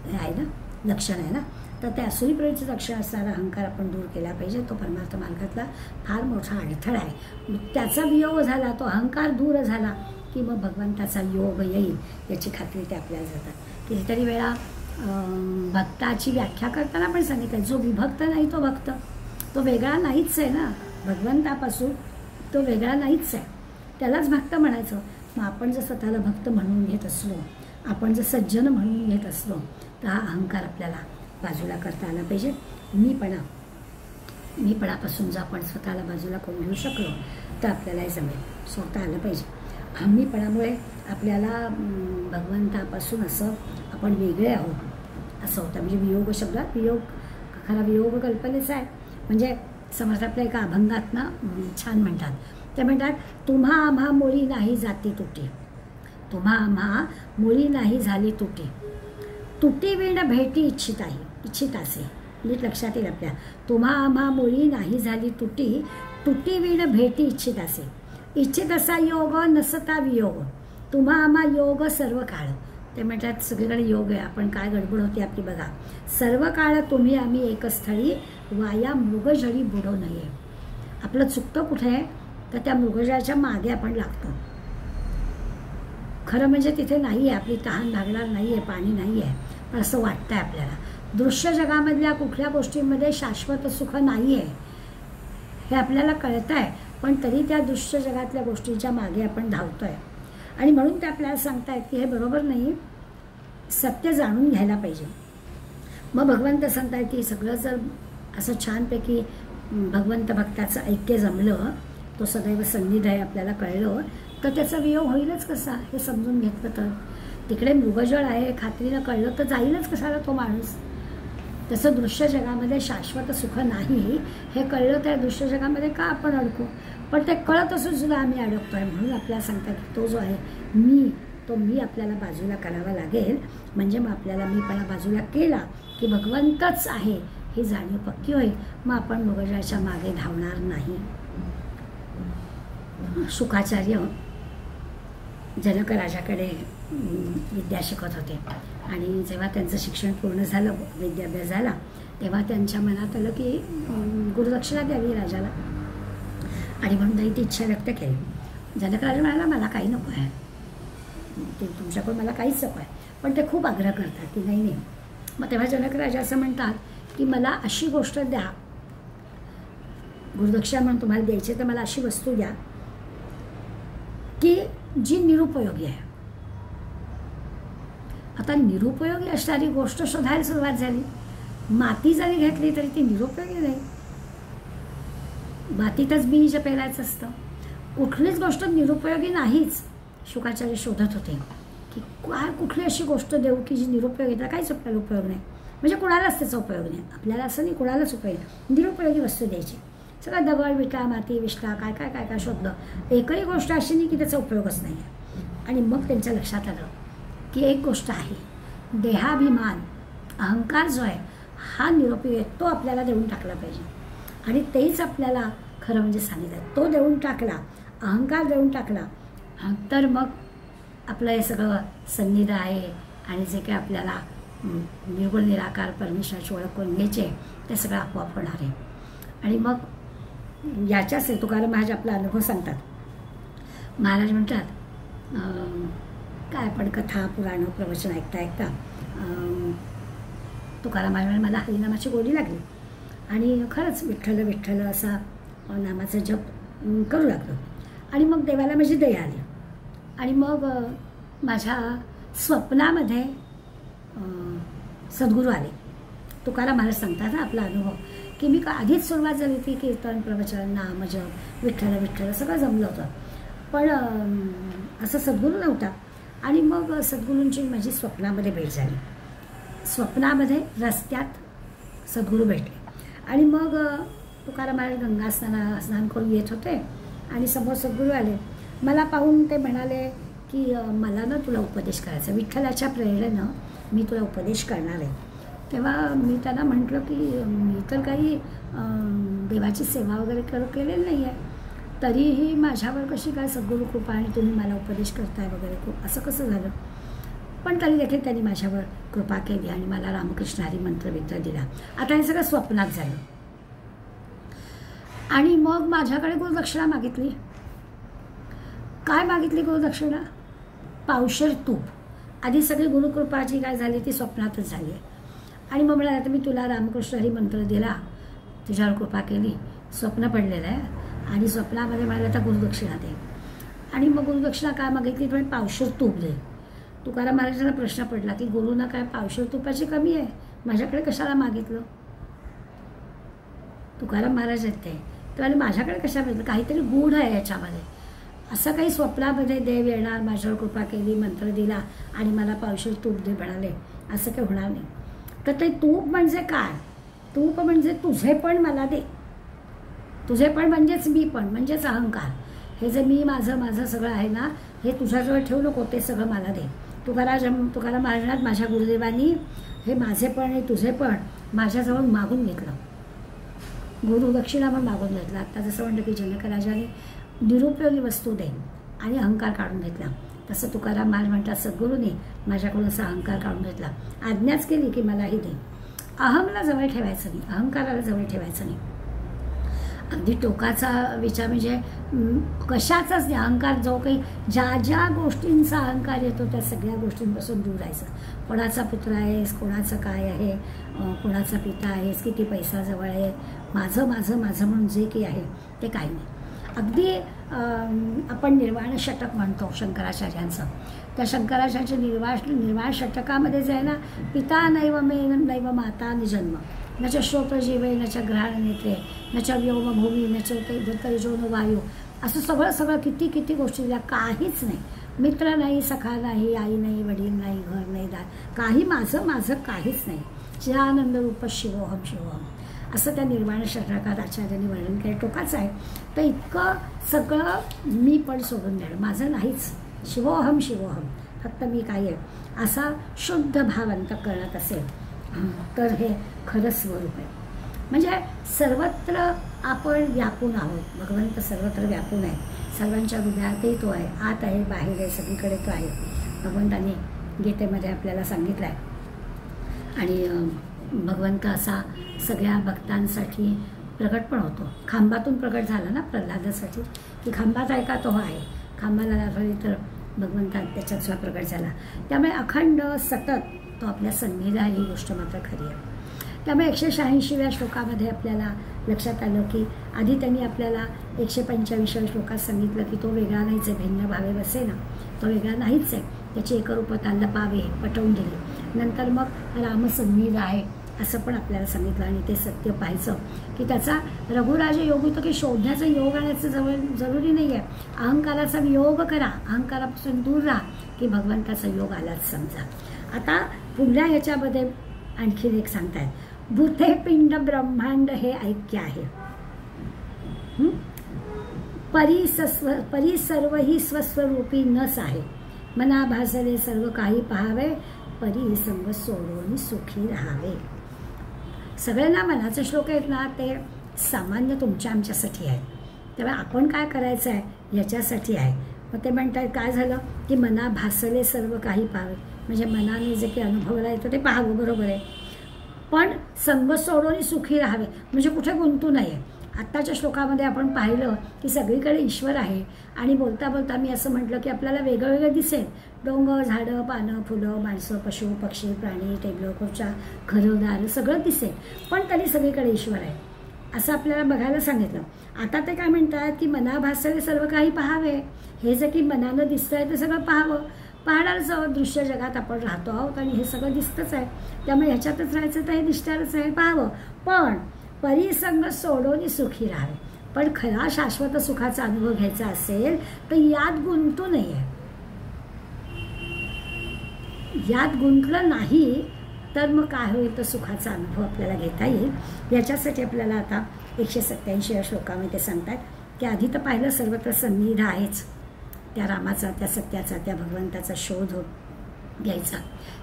हे आहे ना, लक्षण आहे ना. तर त्या असुरी प्रवृत्तीचं लक्षण असणारा अहंकार आपण दूर केला पाहिजे. तो परमार्थ मार्गातला फार मोठा अडथळा आहे. त्याचा वियोग झाला, तो अहंकार दूर झाला की मग भगवंताचा योग येईल याची खात्री ते आपल्याला जातात. कितीतरी वेळा भक्ताची व्याख्या करताना पण सांगितलं, जो विभक्त नाही तो भक्त, तो वेगळा नाहीच आहे ना भगवंतापासून, तो वेगळा नाहीच आहे, त्यालाच भक्त म्हणायचं. मग आपण जर स्वतःला भक्त म्हणून घेत असलो, आपण जर सज्जन म्हणून घेत असलो तर हा अहंकार आपल्याला बाजूला करता आला पाहिजे. मीपणापासून जर आपण स्वतःला बाजूला करून घेऊ शकलो तर आपल्यालाही जमेल, सोडता आलं पाहिजे. मीपणामुळे आपल्याला भगवंतापासून असं आपण वेगळे आहोत असं होतं. म्हणजे वियोग शब्दात, वियोग खरा वियोग कल्पनेचा आहे. म्हणजे समर्थ आपल्या एका अभंगात ना छान म्हणतात, ते म्हणतात, तुम्हा आम्हा मुळी नाही जाती तुटी, तुम्हा आम्हा मुळी नाही झाली तुटी, तुटी विण भेटी इच्छित असे. नीट लक्षात येईल आपल्या, तुम्हा आम्हा मुळी नाही झाली तुटी, तुटी विण भेटी इच्छित असे, इच्छित असा योग नसता वियोग, तुम्हा आम्हा योग सर्व काळ. ते म्हणतात सगळीकडे योग आहे, आपण काय गडबड होती आपली बघा. सर्व काळ तुम्ही आम्ही एकस्थळी, वाया मृगजळी बुडो नये. आपलं चुकतं कुठे आहे तर त्या मृगजळाच्या मागे आपण लागतो. खरं म्हणजे तिथे नाही आहे, आपली तहान भागणार नाही आहे, पाणी नाही आहे, पण असं वाटतं आहे आपल्याला. दृश्य जगामधल्या कुठल्या गोष्टींमध्ये शाश्वत सुख नाही आहे हे आपल्याला कळतं आहे, पण तरी त्या दृश्य जगातल्या गोष्टींच्या मागे आपण धावतो आहे. आणि म्हणून ते आपल्याला सांगतायत की हे बरोबर नाही, सत्य जाणून घ्यायला पाहिजे. मग भगवंत सांगतायत की सगळं जर असं छानपैकी भगवंत भक्ताचं ऐक्य जमलं, तो सदैव सन्निध आहे आपल्याला कळलं, तर त्याचा वियोग होईलच कसा हे समजून घेतलं तर. तिकडे मृगजळ आहे खात्रीनं कळलं तर जाईलच कशाला तो माणूस. तसं दृश्य जगामध्ये शाश्वत सुख नाही हे कळलं त्या दृश्य जगामध्ये का आपण अडकू. पण ते कळत असून सुद्धा आम्ही अडकतो आहे. म्हणून आपल्याला सांगतात की तो जो आहे तो मी आपल्याला बाजूला करावा लागेल. म्हणजे मग आपल्याला मीपणा बाजूला केला की भगवंतच आहे ही जाणीव पक्की होईल. मग आपण मृगजळाच्या मागे धावणार नाही. शुकाचार्य जनक राजाकडे विद्या शिकत होते आणि जेव्हा त्यांचं शिक्षण पूर्ण झालं, विद्याभ्यास झाला, तेव्हा त्यांच्या मनात आलं की गुरुदक्षिणा द्यावी राजाला. आणि म्हणून त्यांनी ती इच्छा व्यक्त केली. जनक राजा म्हणाला मला काही नको आहे, ते तुमच्याकडून मला काहीच नको आहे. पण ते खूप आग्रह करतात की नाही नाही. मग तेव्हा जनक राजा असं म्हणतात की मला अशी गोष्ट द्या, गुरुदक्षिणा म्हणून तुम्हाला द्यायची तर मला अशी वस्तू द्या की जी निरुपयोगी आहे. आता निरुपयोगी असणारी गोष्ट शोधायला सुरुवात झाली. माती जरी घेतली तरी ती निरुपयोगी नाही, मातीतच बीज पेरायचं असतं. कुठलीच गोष्ट निरुपयोगी नाहीच. शुकाचार्य शोधत होते की काय कुठली अशी गोष्ट देऊ की जी निरुपयोगी, तर काहीच आपल्याला उपयोग नाही, म्हणजे कुणालाच त्याचा उपयोग नाही. आपल्याला असं नाही कुणालाच उपयोग नाही, निरुपयोगी वस्तू द्यायची. सगळं दगड विटा माती विष्ठा काय काय काय काय शोधलं, एकही गोष्ट अशी नाही की त्याचा उपयोगच नाही आहे. आणि मग त्यांच्या लक्षात आलं की एक गोष्ट आहे, देहाभिमान अहंकार जो आहे हा निरुपयोगी आहे, तो आपल्याला देऊन टाकला पाहिजे. आणि तेच आपल्याला खरं म्हणजे सांगितलं. तो देऊन टाकला, अहंकार देऊन टाकला, तर मग आपलं हे सगळं सन्निध आहे आणि जे काही आपल्याला निर्गुण निराकार परमेश्वराची ओळख करून घ्यायचे ते सगळं आपोआप होणार आहे. आणि मग याच्याच तुकाराम महाराज आपला अनुभव सांगतात. महाराज म्हणतात काय पण कथा पुराण प्रवचन ऐकता ऐकता तुकाराम महाराज मला हरिनामाची गोडी लागली आणि खरंच विठ्ठल विठ्ठल असा नामाचा जप करू लागलो. आणि मग देवाला माझी दया आली. आणि मग माझ्या स्वप्नामध्ये सद्गुरू आले. तुकाराम महाराज सांगतात ना आपला अनुभव की मी आधीच सुरुवात झाली होती, कीर्तन प्रवचन नाम जप विठ्ठल विठ्ठल सगळं जमलं होतं, पण असं सद्गुरू नव्हता. आणि मग सद्गुरूंची माझी स्वप्नामध्ये भेट झाली. स्वप्नामध्ये रस्त्यात सद्गुरू भेटले. आणि मग तुकाराम महाराज गंगा स्नान करून येत होते आणि समोर सद्गुरू आले. मला पाहून ते म्हणाले की मला ना तुला उपदेश करायचा, विठ्ठलाच्या प्रेरणेनं मी तुला उपदेश करणार आहे. तेव्हा मी त्यांना म्हटलं की मी तर काही देवाची सेवा वगैरे केलेली नाही आहे, तरीही माझ्यावर कशी काय सद्गुरू कृपा आणि तुम्ही मला उपदेश करताय वगैरे खूप असं कसं झालं. पण तरी देखील त्यांनी माझ्यावर कृपा केली आणि मला रामकृष्ण हरी मंत्र दिला. आता हे सगळं स्वप्नात झालं. आणि मग माझ्याकडे गुरुदक्षिणा मागितली. काय मागितली गुरुदक्षिणा? पावशेर तूप. आधी सगळी गुरुकृपा जी काय झाली ती स्वप्नातच झाली आहे. आणि मग म्हणाला तर मी तुला रामकृष्ण हरी मंत्र दिला, तुझ्यावर कृपा केली, स्वप्न पडलेलं आहे आणि स्वप्नामध्ये म्हणाला तर गुरुदक्षिणा दे. आणि मग गुरुदक्षिणा काय मागितली तर पावशेर तूप दे. तुकाराम महाराजांना प्रश्न पडला की गुरुना काय पावशेर तुपाची कमी आहे, माझ्याकडे कशाला मागितलं. तुकाराम महाराज आहेत ते तर माझ्याकडे कशाबद्दल काहीतरी गूढ आहे याच्यामध्ये. असं काही स्वप्नामध्ये देव येणार, माझ्यावर कृपा केली, मंत्र दिला आणि मला पावशेर तूप दे म्हणाले, असं काही होणार नाही. तर ते तूप म्हणजे काय? तूप म्हणजे तुझे पण मला दे. तुझे पण म्हणजेच मी पण म्हणजेच अहंकार. हे जे मी माझं सगळं आहे ना हे तुझ्याजवळ ठेवू नको, ते सगळं मला दे. तुकाराम महाराज माझ्या गुरुदेवांनी हे माझे पण आणि तुझे पण माझ्याजवळ मागून घेतलं, गुरुदक्षिणा पण मागून घेतला. आता जसं म्हणलं की जनक राजाने निरुपयोगी वस्तू देईन आणि अहंकार काढून घेतला, तसं तुकाराम महाराज म्हणतात सद्गुरूने माझ्याकडून असा अहंकार काढून घेतला, आज्ञाच केली की मलाही दे. अहमला जवळ ठेवायचं नाही, अहंकाराला जवळ ठेवायचं नाही. अगदी टोकाचा विचार म्हणजे कशाचाच नाही. अहंकार जो काही ज्या गोष्टींचा अहंकार येतो त्या सगळ्या गोष्टींपासून दूर राहायचं. कोणाचा पुत्र आहेस, कोणाचं काय आहे, कुणाचा पिता आहेस, किती पैसा जवळ आहे, माझं माझं माझं म्हणून जे काही आहे ते काही नाही. अगदी आपण निर्वाण षटक म्हणतो शंकराचार्यांचं, त्या शंकराचार्याच्या निर्वाण षटकामध्ये जे आहे ना, पिता नैव मे नैव माता निजन्म न च श्रोत्र जीवे न च घ्राण नेत्रे न च व्योम भूमी न च तेजो न वायू, असं सगळं सगळं किती किती गोष्टी दिल्या. काहीच नाही, मित्र नाही, सखा नाही, आई नाही, वडील नाही, घर नाही, दार काही, माझं माझं काहीच नाही. चिदानंद रूप शिवोहम शिवोहम असं त्या निर्वाण षटकात आचार्यांनी वर्णन केलं. टोकाचं आहे. तर इतकं सगळं मी पण सोडून देणं, माझं नाहीच, शिवोहम शिवोहम, फक्त मी काय आहे असा शुद्ध भाव अंतःकरणात असेल तर हे खरं स्वरूप आहे. म्हणजे सर्वत्र आपण व्यापून आहोत. भगवंत सर्वत्र व्यापून आहे, सर्वांच्या हृदयातही तो आहे, आत आहे, बाहेर आहे, सगळीकडे तो आहे. भगवंताने गीतेमध्ये आपल्याला सांगितलं आहे. आणि भगवंत असा सगळ्या भक्तांसाठी प्रकट पण होतो. खांबातून प्रकट झाला ना प्रल्हादासाठी, की खांबात आहे का, तो आहे. खांबाला दाखवली तर भगवंतात त्याच्यात सुद्धा प्रकट झाला. त्यामुळे अखंड सतत तो आपल्या सन्निधी आहे, ही गोष्ट मात्र खरी आहे. त्यामुळे 186व्या श्लोकामध्ये आपल्याला लक्षात आलं की आधी त्यांनी आपल्याला 125व्या श्लोकात सांगितलं की तो वेगळा नाहीच आहे, भिन्न भावे बसे ना, तो वेगळा नाहीच आहे, त्याची एकरूपता लपावे पटवून दिली. नंतर मग रामसन्निध आहे असं पण आपल्याला सांगितलं. आणि ते सत्य पाहायचं की त्याचा रघुराज योग होतं की शोधण्याचं योग आणायचं जरुरी नाही आहे. अहंकाराचा योग करा, अहंकारापासून दूर राहा की भगवंताचा योग आलाच समजा. आता पुढल्या ह्याच्यामध्ये आणखी एक सांगतायत, भूते पिंड ब्रह्मांड हे ऐक्य आहे. परी सर्व ही स्वस्वरूपी नस आहे. मना भासले सर्व काही पहावे, परी संग सोडून सुखी राहावे. सगळ्यांना मनाचे श्लोक आहेत ना, ते सामान्य तुमच्या आमच्यासाठी आहे. तेव्हा आपण काय करायचं आहे याच्यासाठी आहे. मग ते म्हणतात काय झालं की मना भासले सर्व काही पाहावे, म्हणजे मनाने जे काही अनुभवलं आहे ते पाहावं, बरोबर आहे. पण संग सोडून सुखी राहावे म्हणजे कुठे गुंतू नये. आत्ताच्या श्लोकामध्ये आपण पाहिलं की सगळीकडे ईश्वर आहे. आणि बोलता बोलता मी असं म्हटलं की आपल्याला वेगळं वेगळं दिसेल, डोंगर, झाडं, पानं, फुलं, माणसं, पशु, पक्षी, प्राणी, टेबलं, खुर्च्या, घरदार सगळं दिसेल, पण तरी सगळीकडे ईश्वर आहे असं आपल्याला बघायला सांगितलं. आता ते काय म्हणतात की मना भासले सर्व काही पहावे. हे जे की मनानं दिसतंय ते सगळं पाहावं. पाहणारच दृश्य जगात आपण राहतो आहोत आणि हे सगळं दिसतंच आहे, त्यामुळे ह्याच्यातच राहायचं तर हे दिसणारच आहे, पाहावं. पण परिसंग सोडून सुखी राहावे. पण खरा शाश्वत सुखाचा अनुभव घ्यायचा असेल तर यात गुंतू नये. यात गुंतलं नाही तर मग काय होईल तर सुखाचा अनुभव आपल्याला घेता येईल. याच्यासाठी आपल्याला आता 187 श्लोकामध्ये सांगतात की आधी तर पाहिलं सर्वत्र सन्निध आहेच, त्या रामाचा, त्या सत्याचा, त्या भगवंताचा शोध घ्यायचा.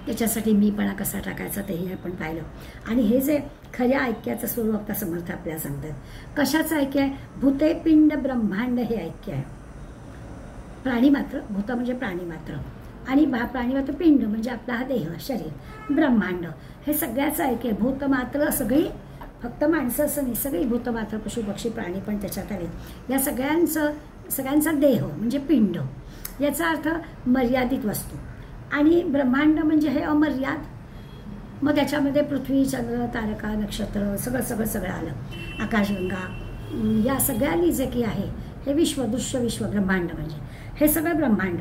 त्याच्यासाठी मीपणा कसा टाकायचा तेही आपण पाहिलं. आणि हे जे खऱ्या ऐक्याचं स्वरूप आता समर्थ आपल्याला सांगतात. कशाचं ऐक्य आहे? भूते पिंड ब्रह्मांड हे ऐक्य आहे. प्राणी मात्र, भूत म्हणजे प्राणी मात्र, आणि प्राणी मात्र पिंड म्हणजे आपला हा देह, शरीर, ब्रह्मांड हे सगळ्याचं ऐक्य आहे. भूत मात्र सगळी, फक्त माणसं असं नाही, सगळी भूत मात्र, पशु पक्षी प्राणी पण त्याच्यात आले. या सगळ्यांचा देह म्हणजे पिंड, याचा अर्थ मर्यादित वस्तू. आणि ब्रह्मांड म्हणजे हे अमर्याद. मग त्याच्यामध्ये पृथ्वी, चंद्र, तारका, नक्षत्र सगळं आलं. आकाशगंगा या सगळ्यांनी जे की आहे हे विश्व, दृश्य विश्व, ब्रह्मांड म्हणजे हे सगळं ब्रह्मांड.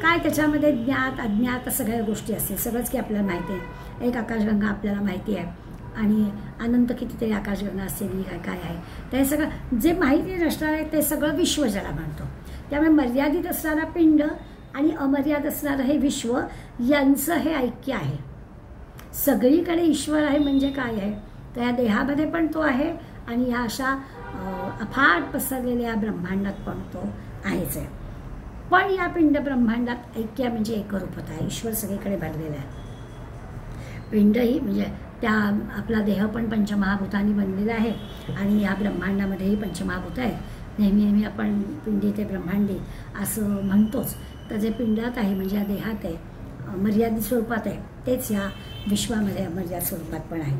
काय त्याच्यामध्ये ज्ञात अज्ञात सगळ्या गोष्टी असतील, सगळंच की आपल्याला माहिती आहे. एक आकाशगंगा आपल्याला माहिती आहे आणि अनंत कितीतरी आकाशगंगा असतील, काय काय आहे. तर हे सगळं जे माहिती नसणार आहे ते सगळं विश्व ज्याला म्हणतो. त्यामुळे मर्यादित असणारा पिंड आणि अमर्याद असणारं हे विश्व यांचं हे ऐक्य आहे. सगळीकडे ईश्वर आहे म्हणजे काय आहे तर या देहामध्ये पण तो आहे आणि या अशा अफाट पसरलेल्या ब्रह्मांडात पण तो आहेच आहे. पण या पिंड ब्रह्मांडात ऐक्य म्हणजे एकरूपता आहे. ईश्वर सगळीकडे भरलेला आहे. पिंडही म्हणजे त्या आपला देह पण पंचमहाभूतांनी बनलेला आहे आणि या ब्रह्मांडामध्येही पंचमहाभूत आहे. नेहमी आपण पिंडी ते ब्रह्मांडी असं म्हणतोच. तर जे पिंडात आहे म्हणजे या देहात आहे, मर्यादित स्वरूपात आहे, तेच या विश्वामध्ये मर्यादित स्वरूपात पण आहे.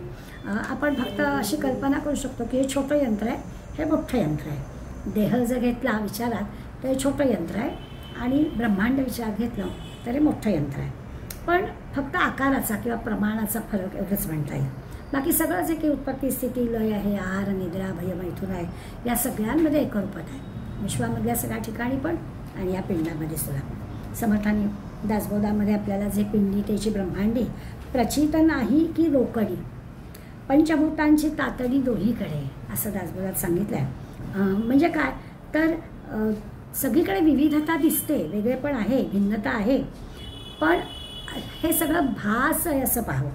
आपण फक्त अशी कल्पना करू शकतो की हे छोटं यंत्र आहे, हे मोठं यंत्र आहे. देह जर घेतला विचारात तर हे छोटं यंत्र आहे आणि ब्रह्मांड विचारात घेतलं तर हे मोठं यंत्र आहे. पण फक्त आकाराचा किंवा प्रमाणाचा फरक एवढंच म्हणता येईल. बाकी सगळं जे काही उत्पत्ती, स्थिती, लय आहे, आहार, निद्रा, भय, मैथुन आहे, या सगळ्यांमध्ये एकरूपता आहे. विश्वामधल्या सगळ्या ठिकाणी पण आणि या पिंडामध्ये सुद्धा. समर्थांनी दासबोधामध्ये आपल्याला जे पिंडितेची ब्रह्मांडी प्रचित नाही की रोकडी, पंचभूतांची तातडी दोन्हीकडे, असं दासबोधात सांगितलं आहे. म्हणजे काय तर सगळीकडे विविधता दिसते, वेगळेपण आहे, भिन्नता आहे, पण हे सगळं भास आहे असं पाहावं.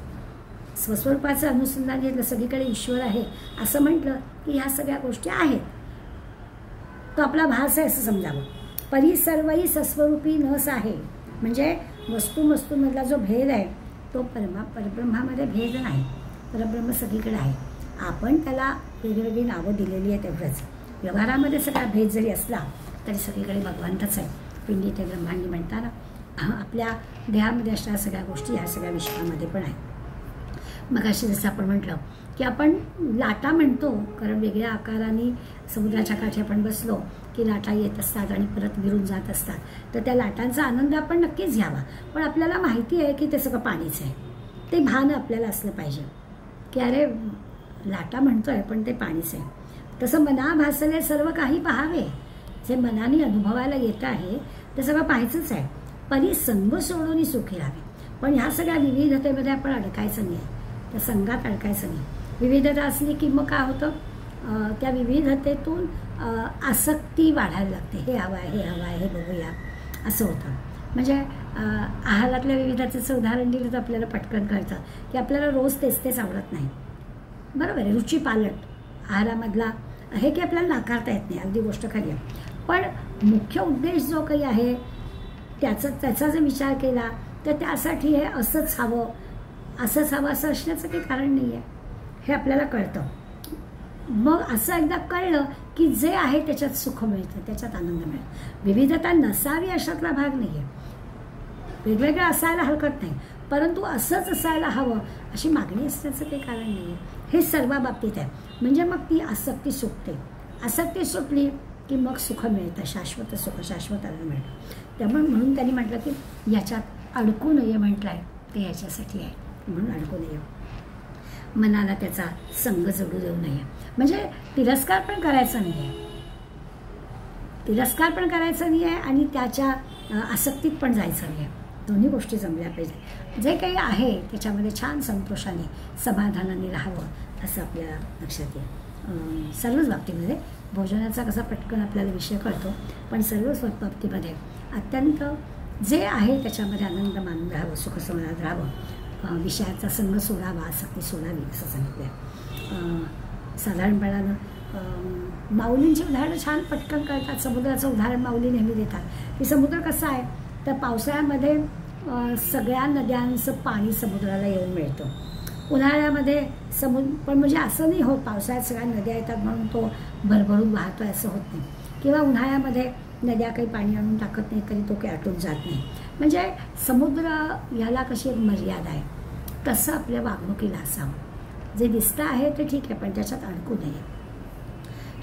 स्वस्वरूपाचं अनुसंधान घेतलं, सगळीकडे ईश्वर आहे असं म्हटलं की ह्या सगळ्या गोष्टी आहेत, तो आपला भास आहे असं समजावं. परी सर्वही सस्वरूपी नस आहे, म्हणजे वस्तूमधला जो भेद आहे तो परब्रह्मामध्ये भेद नाही, परब्रह्म सगळीकडे आहे. आपण त्याला वेगवेगळी नावं दिलेली आहेत एवढंच. व्यवहारामध्ये सगळा भेद जरी असला तरी सगळीकडे भगवंतच आहे. पिंडी ते ब्रह्मांडी म्हणताना आपल्या देहामध्ये असणाऱ्या सगळ्या गोष्टी ह्या सगळ्या विश्वामध्ये पण आहेत. मग अशी जसं आपण म्हटलं की आपण लाटा म्हणतो, कारण वेगळ्या आकाराने समुद्राच्या काठी आपण बसलो की लाटा येत असतात आणि परत विरून जात असतात, तर त्या लाटांचा आनंद आपण नक्कीच घ्यावा. पण आपल्याला माहिती आहे की ते सगळं पाणीच आहे, ते भान आपल्याला असलं पाहिजे की अरे लाटा म्हणतोय पण ते पाणीच आहे. तसं मना भासले सर्व काही पाहावे, जे मनाने अनुभवायला येतं आहे ते सगळं पाहायचंच आहे. परी संग सोडून सुखी राहावे, पण ह्या सगळ्या विविधतेमध्ये आपण अडकायचं नाही, त्या संघात अडकायचं नाही. विविधता असली की मग काय होतं, त्या विविधतेतून आसक्ती वाढायला लागते. हे हवं आहे, हे हवं आहे, हे बघूया असं होतं. म्हणजे आहारातल्या विविधतेचं उदाहरण दिलं तर आपल्याला पटकन कळतं की आपल्याला रोज तेच आवडत नाही, बरोबर आहे. रुची पालट आहारामधला हे की आपल्याला नाकारता येत नाही, अगदी गोष्ट खरी आहे. पण मुख्य उद्देश जो काही आहे त्याचा जर विचार केला तर त्यासाठी हे असंच हवं असं असण्याचं काही कारण नाही आहे, हे आपल्याला कळतं. मग असं एकदा कळलं की जे आहे त्याच्यात सुख मिळतं, त्याच्यात आनंद मिळतो. विविधता नसावी अशातला भाग नाही आहे, वेगवेगळं असायला हरकत नाही, परंतु असंच असायला हवं अशी मागणी असण्याचं काही कारण नाही आहे. हे सर्व बाबतीत आहे. म्हणजे मग ती आसक्ती सुटते, आसक्ती सुटली की मग सुख मिळतं, शाश्वत सुख, शाश्वत आनंद मिळतं. त्यामुळे म्हणून त्यांनी म्हटलं की याच्यात अडकू नये, म्हटलं आहे ते याच्यासाठी आहे, म्हणून अडकू नये. मनाला त्याचा संग जोडू देऊ नये, म्हणजे तिरस्कार पण करायचा नाही आहे, तिरस्कार पण करायचा नाही आहे आणि त्याच्या आसक्तीत पण जायचं नाही आहे. दोन्ही गोष्टी जमल्या पाहिजे. जे काही आहे त्याच्यामध्ये छान संतोषाने समाधानाने राहावं असं आपल्याला लक्षात येईल. सर्वच बाबतीमध्ये भोजनाचा कसा पटकन आपल्याला विषय कळतो, पण सर्वच बाबतीमध्ये अत्यंत जे आहे त्याच्यामध्ये आनंद मानून राहावं, सुख समाधान राहावं, विषयाचा संग सोडावा, आसक्ती सोडावी असं सांगितलं आहे. साधारणपणानं माऊलींची उदाहरणं छान पटकन कळतात. समुद्राचं उदाहरण माऊली नेहमी देतात की समुद्र कसा आहे तर पावसाळ्यामध्ये सगळ्या नद्यांचं पाणी समुद्राला येऊन मिळतं. उन्हाळ्यामध्ये पण म्हणजे असं नाही होत पावसाळ्यात सगळ्या नद्या येतात म्हणून तो भरभरून वाहतो आहे असं होत नाही, किंवा उन्हाळ्यामध्ये नद्या काही पाणी आणून टाकत नाही तरी तो काही आटून जात नाही. म्हणजे समुद्र ह्याला कशी एक मर्यादा आहे, तसं आपल्या वागणुकीला असावं. जे दिसतं आहे ते ठीक आहे पण त्याच्यात अडकू नये.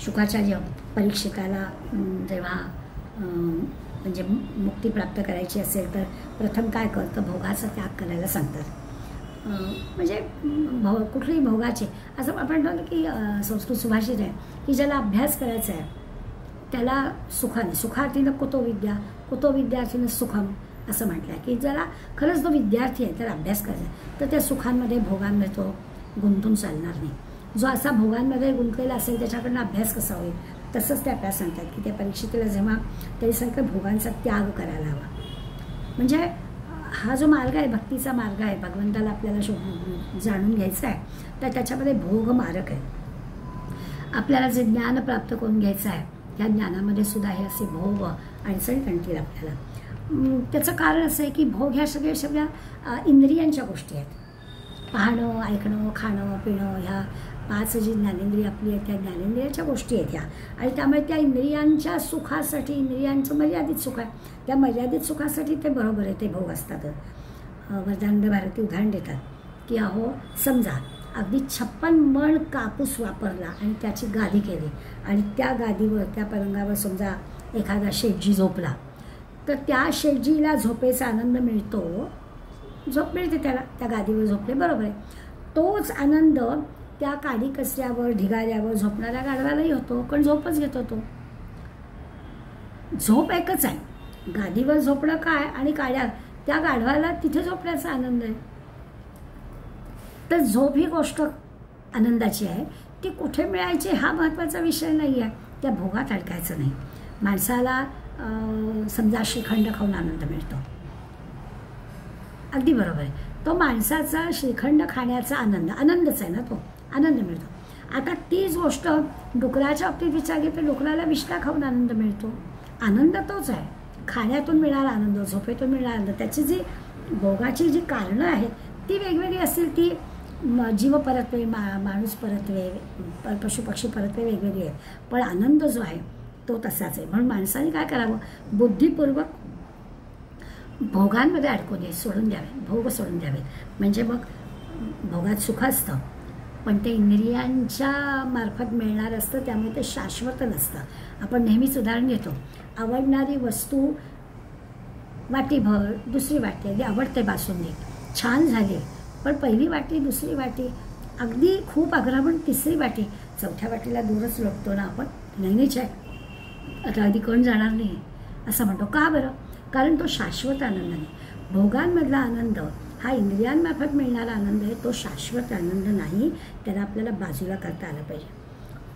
शुकाचार्य परीक्षिताला जेव्हा म्हणजे मुक्ती प्राप्त करायची असेल तर प्रथम काय करतं, भोगाचा त्याग करायला सांगतात. म्हणजे कुठल्याही भोगाचे असं आपण म्हणतो की संस्कृत सुभाषित आहे की ज्याला अभ्यास करायचा आहे त्याला सुखाने, सुखार्थीनं कुतो विद्या, कुतो विद्यार्थीनं सुखम असं म्हटलं आहे की ज्याला खरंच जो विद्यार्थी आहे त्याला अभ्यास करायचा आहे तर त्या सुखांमध्ये भोगांमध्ये तो गुंतून चालणार नाही. जो असा भोगांमध्ये गुंतलेला असेल त्याच्याकडनं अभ्यास कसा होईल. तसंच ते आपल्याला सांगतात की त्या परीक्षेला जेव्हा तरी सांगतात भोगांचा त्याग करायला हवा. म्हणजे हा जो मार्ग आहे भक्तीचा मार्ग आहे, भगवंताला आपल्याला जाणून घ्यायचा आहे तर त्याच्यामध्ये भोग मार्ग आहे. आपल्याला जे ज्ञान प्राप्त करून घ्यायचं आहे त्या ज्ञानामध्ये सुद्धा हे असे भोग अडचणी आणतील आपल्याला. त्याचं कारण असं आहे की भोग ह्या सगळ्या इंद्रियांच्या गोष्टी आहेत. पाहणं, ऐकणं, खाणं, पिणं ह्या 5 जी ज्ञानेंद्रिय आपली आहेत त्या ज्ञानेंद्रियाच्या गोष्टी आहेत ह्या. आणि त्यामुळे त्या इंद्रियांच्या सुखासाठी, इंद्रियांचं मर्यादित सुख आहे, त्या मर्यादित सुखासाठी ते बरोबर आहे ते भोग असतात. वरदानंद भारती उदाहरण देतात की अहो समजा अगदी 56 मण कापूस वापरला आणि त्याची गादी केली आणि त्या गादीवर त्या पलंगावर समजा एखादा शेटजी झोपला तर त्या शेटजीला झोपेचा आनंद मिळतो झोप मिळते त्याला, त्या गादीवर झोपले बरोबर आहे. तोच आनंद त्या काडी कचऱ्यावर ढिगाऱ्यावर झोपणाऱ्या गाढवालाही होतो, कारण झोपच घेतो तो. झोप एकच आहे, गादीवर झोपणं काय आणि काड्या, त्या गाढवाला तिथे झोपण्याचा आनंद आहे. तर झोप ही गोष्ट आनंदाची आहे, ती कुठे मिळायची हा महत्त्वाचा विषय नाही आहे. त्या भोगात अडकायचं नाही. माणसाला समजा श्रीखंड खाऊन आनंद मिळतो, अगदी बरोबर आहे. तो माणसाचा श्रीखंड खाण्याचा आनंदच आहे ना, तो आनंद मिळतो. आता तीच गोष्ट डुकराच्या बाबतीत विचारली तर डुकराला विष्ठा खाऊन आनंद मिळतो. आनंद तोच आहे, खाण्यातून मिळणारा आनंद, झोपेतून मिळणारा आनंद. त्याची जी भोगाची जी कारणं आहेत ती वेगवेगळी असतील, ती जीव परत्वे, माणूस परत्वे, पशुपक्षी परत्वे वेगवेगळी आहेत, पण आनंद जो आहे तो तसाच आहे. म्हणून माणसाने काय करावं, बुद्धिपूर्वक भोगांमध्ये अडकू नये, सोडून द्यावे, भोग सोडून द्यावे. म्हणजे मग भोगात सुख असतं, पण ते इंद्रियांच्या मार्फत मिळणार असतं, त्यामुळे ते शाश्वत नसतं. आपण नेहमीच उदाहरण घेतो, आवडणारी वस्तू वाटीभर, दुसरी वाटी, अगदी आवडते बासुंदी, छान झाली, पण पहिली वाटी, दुसरी वाटी, अगदी खूप आग्रहण तिसरी वाटी, चौथ्या वाटीला दूरच लोटतो ना आपण, नेहमीच आहे, आता अगदी कोण जाणार नाही असं म्हणतो. का बरं? कारण तो शाश्वत आनंद नाही. भोगांमधला आनंद हा इंद्रियांमार्फत मिळणारा आनंद आहे, तो शाश्वत आनंद नाही. त्याला आपल्याला बाजूला करता आलं पाहिजे.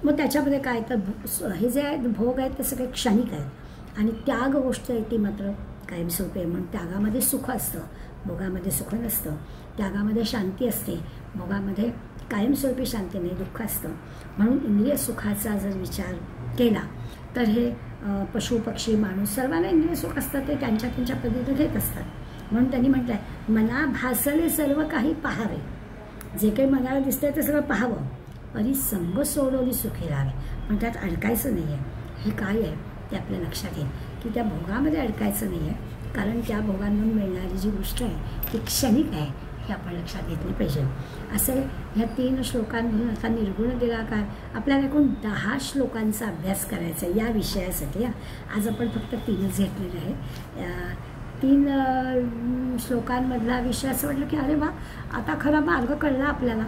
मग त्याच्यामध्ये काय तर हे जे आहेत भोग आहेत ते सगळे क्षणिक आहेत, आणि त्याग गोष्ट आहे ती मात्र कायमस्वरूपी आहे. म्हणून त्यागामध्ये सुख असतं, भोगामध्ये सुख नसतं. त्यागामध्ये शांती असते, भोगामध्ये कायमस्वरूपी शांती नाही, दुःख असतं. म्हणून इंद्रिय सुखाचा जर विचार केला तर हे पशु पक्षी माणूस सर्वांना इंद्रिय सुख असतं, ते त्यांच्या त्यांच्या पद्धतीने घेत असतात. म्हणून त्यांनी म्हटलं आहे, मना भासले सर्व काही पाहावे, जे काही मनाला दिसतंय ते सगळं पाहावं, आणि संग सोडवली सुखी राहावे. पण त्यात अडकायचं नाही आहे. हे काय आहे ते आपल्या लक्षात येईल की त्या भोगामध्ये अडकायचं नाही आहे, कारण त्या भोगांमधून मिळणारी जी गोष्ट आहे ती क्षणिक आहे, हे आपण लक्षात घेतली पाहिजे. असे ह्या 3 श्लोकांमधून आता निर्गुण निराकार आपल्याला एकूण 10 श्लोकांचा अभ्यास करायचा आहे या विषयासाठी. आज आपण फक्त 3च घेतलेले आहे. 3 श्लोकांमधला विषय असं वाटलं की अरे वा, आता खरा मार्ग कळला आपल्याला.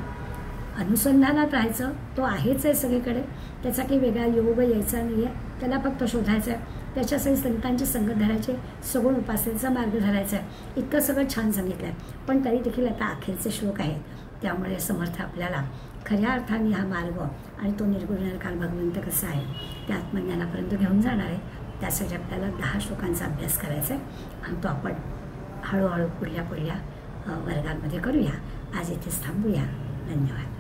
अनुसंधानात राहायचं, तो आहेच आहे सगळीकडे, त्याचा काही वेगळा योग यायचा नाही आहे, त्याला फक्त शोधायचं आहे. त्याच्यासाठी संतांची संगत धरायचे, सगुण उपासनेचा मार्ग धरायचा आहे. इतकं सगळं छान सांगितलं आहे. पण तरी देखील आता अखेरचे श्लोक आहेत, त्यामुळे समर्थ आपल्याला खऱ्या अर्थाने हा मार्ग आणि तो निर्गुण निराकार भगवंत कसा आहे त्या आत्मज्ञानापर्यंत घेऊन जाणार आहे. त्यासाठी आपल्याला 10 श्लोकांचा अभ्यास करायचा आहे, आणि तो आपण हळूहळू पुढल्या वर्गांमध्ये करूया. आज इथेच थांबूया. धन्यवाद.